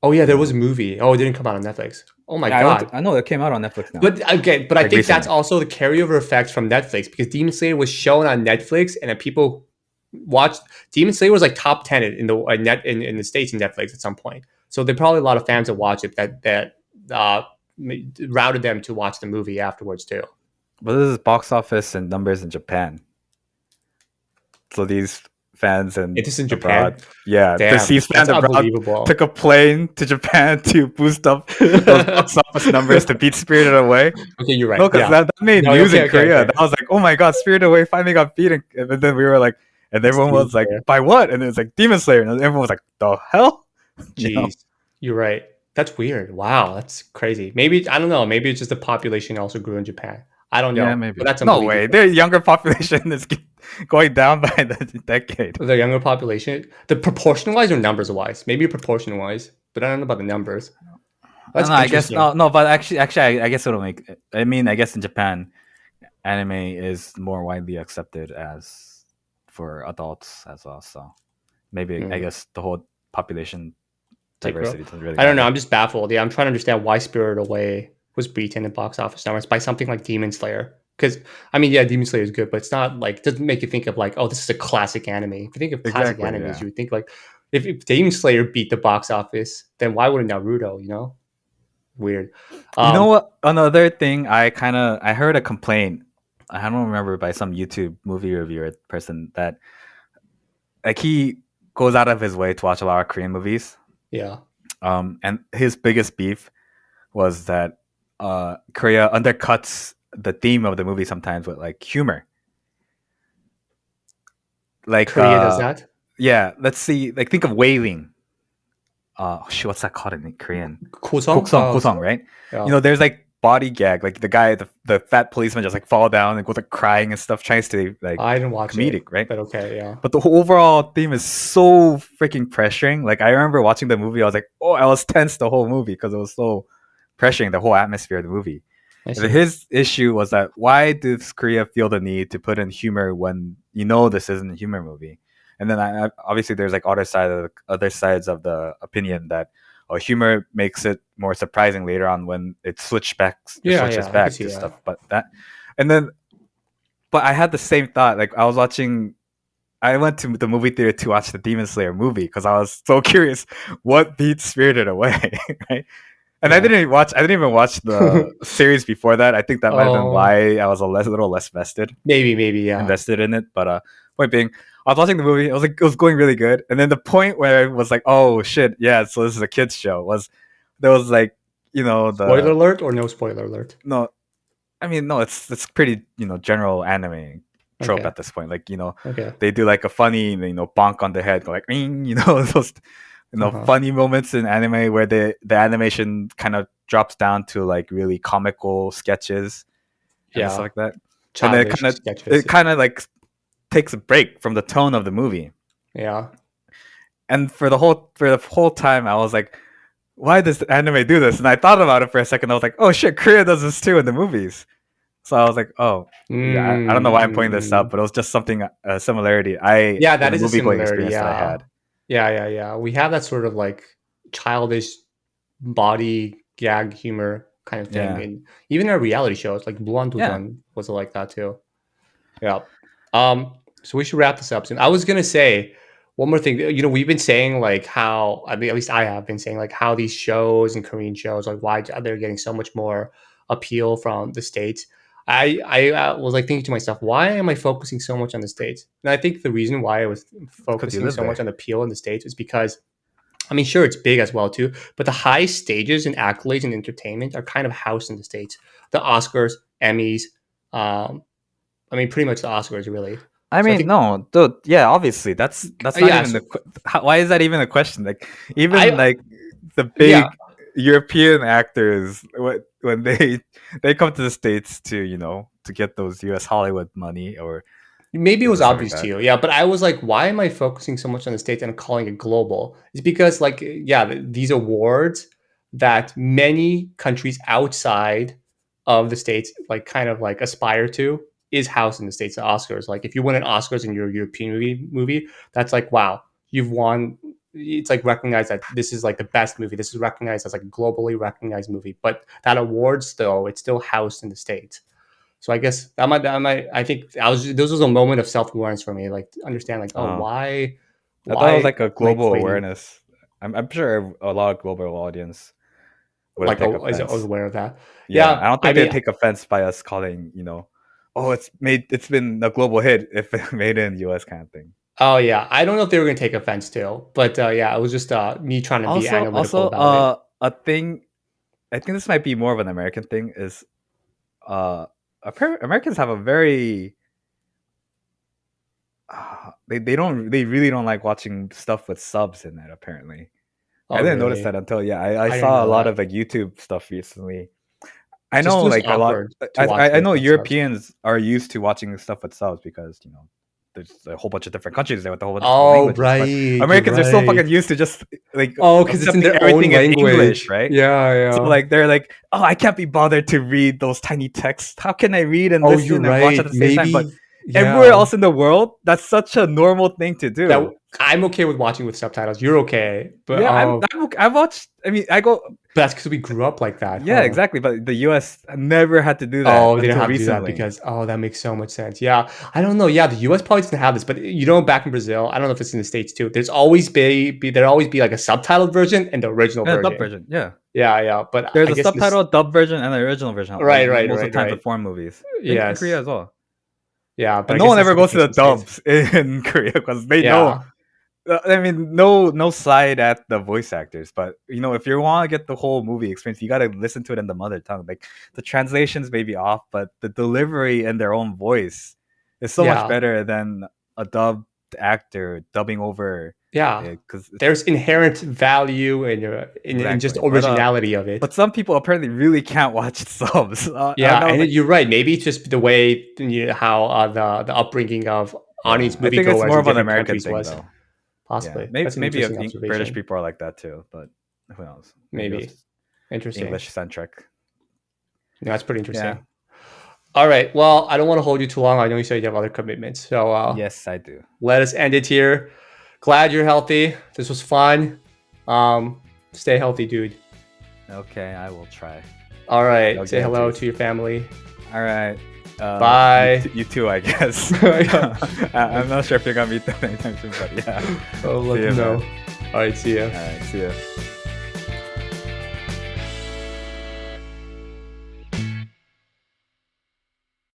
Oh yeah,
the
there was a
movie.
movie. Oh, it didn't come out on Netflix. Oh my
Yeah, I went.
god.
To, I know it came out on Netflix now,
But again, but I
like
think that's
recently.
also the carryover effect from Netflix because Demon Slayer was shown on Netflix and then people watched. Demon Slayer was like top 10 in the net in the states in Netflix at some point. So there are probably a lot of fans that watch it that uh, routed them to watch the movie afterwards too.
But this is box office and numbers in Japan. So these fans and
It is in
abroad,
Japan.
yeah,
Damn,
these
that's
fans abroad took
unbelievable.
a plane to Japan to boost up those box office numbers to beat Spirited Away.
Okay, you're right.
No, because
Yeah.
that made
No.
news
Okay.
in
Okay.
Korea.
Okay.
That was like, oh my god, Spirited Away finally got beaten. And then we were like, and
It's
everyone
Demon
was like,
Slayer.
by what? And it was like Demon Slayer, and everyone was like, the hell, you know?
Jeez, you're right. That's weird. Wow, that's crazy. Maybe I don't know. Maybe it's just the population also grew in Japan. I don't
Yeah,
know, but
maybe.
that's
No way.
unbelievable.
Their younger population is going down by the decade.
The younger population, the proportion wise or numbers wise, maybe proportion wise, but I don't know about the numbers.
I
That's
don't know. I guess
interesting.
no. But I guess it'll make. I mean, I guess in Japan, anime is more widely accepted as for adults as well. So maybe I
Mm,
guess the whole population
like,
diversity doesn't really
I don't know.
matter.
I'm just baffled. Yeah, I'm trying to understand why Spirit Away was beaten in box office numbers by something like Demon Slayer. Because I mean, yeah, Demon Slayer is good, but it's not like it doesn't make you think of like, oh, this is a classic anime. If you think of classic
Exactly.
animes,
Yeah.
you would think like, if Demon Slayer beat the box office, then why wouldn't Naruto? You know, weird.
You know
Um,
what? Another thing I heard a complaint. I don't remember by some YouTube movie reviewer person that like he goes out of his way to watch a lot of Korean movies.
yeah,
And his biggest beef was that Korea undercuts the theme of the movie sometimes with like humor. Like
Korea does that.
yeah, let's see. Like think of wailing. Shit, what's that called in Korean?
Kosong?
Koksong, right?
Yeah,
You know, there's like body gag, like the guy, the fat policeman just like fall down and goes like crying and stuff, trying to stay like
I didn't watch it,
comedic, right?
but okay, yeah.
But the whole overall theme is so freaking pressuring. Like I remember watching the movie, I was like, oh, I was tense the whole movie because it was so pressuring, the whole atmosphere of the movie.
I
And
see.
his issue was that why does Korea feel the need to put in humor when you know this isn't a humor movie? And then obviously there's like other sides of the opinion that humor makes it more surprising later on when it
Yeah,
switches
yeah, I can
back
see
to
that.
stuff. And then but I had the same thought. Like I went to the movie theater to watch the Demon Slayer movie because I was so curious what beats Spirited Away, right? And
Yeah.
I didn't even watch the series before that. I think that might have been
Oh,
why I was little less
maybe, yeah.
invested in it. But point being, I was watching the movie. It was going really good. And then the point where it was like, oh shit, yeah. So this is a kids show. Was there was like
Spoiler alert or no spoiler alert?
no, I mean no, it's pretty general anime trope
Okay,
at this point. Like
okay.
they do like a funny bonk on the head, go like those
Uh-huh.
funny moments in anime where the animation kind of drops down to like really comical sketches and stuff
Yeah,
like that. And then
childish sketches.
it kind of like takes a break from the tone of the movie.
Yeah.
And for the whole time I was like, why does the anime do this? And I thought about it for a second. I was like, oh shit, Korea does this too in the movies. So I was like, oh yeah, I don't know why I'm pointing this out,
Mm.
but it was just something a similarity I
Yeah,
in
that
a
is a
movie going
similarity.
experience that I
Yeah.
had.
Yeah. We have that sort of like childish body gag humor kind of thing.
Yeah.
And even our reality shows, like Bluan
Yeah.
Dujan was like that too. Yeah. So we should wrap this up soon. I was gonna say one more thing. You know, we've been saying like how I mean, at least I have been saying like how these shows and Korean shows, like why they're getting so much more appeal from the states. I was like thinking to myself, why am I focusing so much on the states? And I think the reason why I was
Because you
focusing
live
so much
there.
on the appeal in the states is because I mean, sure, it's big as well too, but the high stages and accolades in entertainment are kind of housed in the states. The Oscars, Emmys, um, I mean, pretty much the Oscars, really.
I
So I
mean,
think,
no, dude. Yeah, obviously, that's not
yeah.
even
So
why is that even a question? Like, even
I,
like the
yeah,
big European actors, when they come to the states to to get those U.S. Hollywood money or
Maybe it
Is
was
it something
obvious to
that?
you, yeah. But I was like, why am I focusing so much on the states and calling it global? It's because, like, yeah, these awards that many countries outside of the states, like, kind of like aspire to, is housed in the states. The Oscars, like, if you win an Oscars in your European movie, that's like, wow, you've won. It's like recognized that this is like the best movie. This is recognized as like a globally recognized movie. But that award still, it's still housed in the states. So I guess I think I was this was a moment of self awareness for me, like to understand, like, oh,
Oh, I thought it was
why
like a
am I
global
equating,
awareness. I'm sure a lot of global audience wouldn't
like,
take
oh, I was
offense.
aware of that.
Yeah, I
Yeah,
don't
I
think they'd
mean,
take offense by us calling, oh, it's been a global hit if it made it in the US kind of thing.
oh yeah, I don't know if they were gonna take offense too, but yeah, it was just me trying to be analytical
Also,
about it.
a thing. I think this might be more of an American thing. Is uh, Americans have a very they really don't like watching stuff with subs in it. Apparently, I
Oh
didn't notice
really?
that until I
I didn't
saw a
know
lot
that.
of like YouTube stuff recently. I
It just
know
feels
like a lot.
awkward to watch
I
with
know
subs.
Europeans are used to watching stuff with subs because there's a whole bunch of different countries there with a whole bunch of different
Oh
languages. But
right, you're
Americans are so fucking
right.
used to just like
Oh, because it's in
accepting
their own
everything in English,
language.
right?
Yeah,
So
yeah.
like they're like, oh, I can't be bothered to read those tiny texts. How can I read and
Oh, you're
listen and watch at
right.
the same time? But
Maybe,
everywhere
yeah.
else in the world, that's such a normal thing to
That
do.
I'm okay with watching with subtitles. You're okay, but
Yeah, I've watched. I mean, I go.
that's because we grew up like that,
Yeah,
huh?
exactly. But the U.S. never had to do that
Oh, they didn't
until
have to do that
recently.
because, oh, that makes so much sense. Yeah, I don't know. Yeah, the U.S. probably doesn't have this, but back in Brazil, I don't know if it's in the states too. There always be like a subtitled version and the original
And a dub
version.
version, yeah.
Yeah, yeah. But
There's
I
a
guess this.
subtitled dub version and an original version.
Right, right,
Most of
right,
the time for
right.
foreign movies. I think in Korea
Yes.
as well.
Yeah, but
And
I
no
guess
one
that's
ever
not the
goes to
case
the
in the states.
dubs in Korea because they know.
Yeah,
I mean, no side at the voice actors, but if you want to get the whole movie experience, you got to listen to it in the mother tongue. Like the translations may be off, but the delivery in their own voice is so much
yeah,
better than a dubbed actor dubbing over
yeah.
it because it's
There's inherent value in just
exactly.
originality of it.
But some people apparently really can't watch subs,
Yeah,
and I was
and
like,
you're right. Maybe it's just the way, how the upbringing of
yeah,
audience
I think it's
moviegoers
more
in
of an
different
American
countries
thing
was.
though. Yeah,
Possibly, that's an interesting
British
observation.
people are like that too, but who knows? Maybe it was
Maybe
just
interesting.
English centric.
Yeah, that's pretty
Yeah.
interesting. All right. Well, I don't want to hold you too long. I know you said you have other commitments, so
Yes, I do.
let us end it here. Glad you're healthy. This was fun. Stay healthy, dude.
Okay, I will try.
All right.
No
Say hello
guarantees.
to your family.
All right.
Bye.
You too, I guess. I'm not sure if you're gonna meet them anytime soon, but yeah.
I'll
See
let
you,
them know.
man.
All right. See ya.
All right, see ya.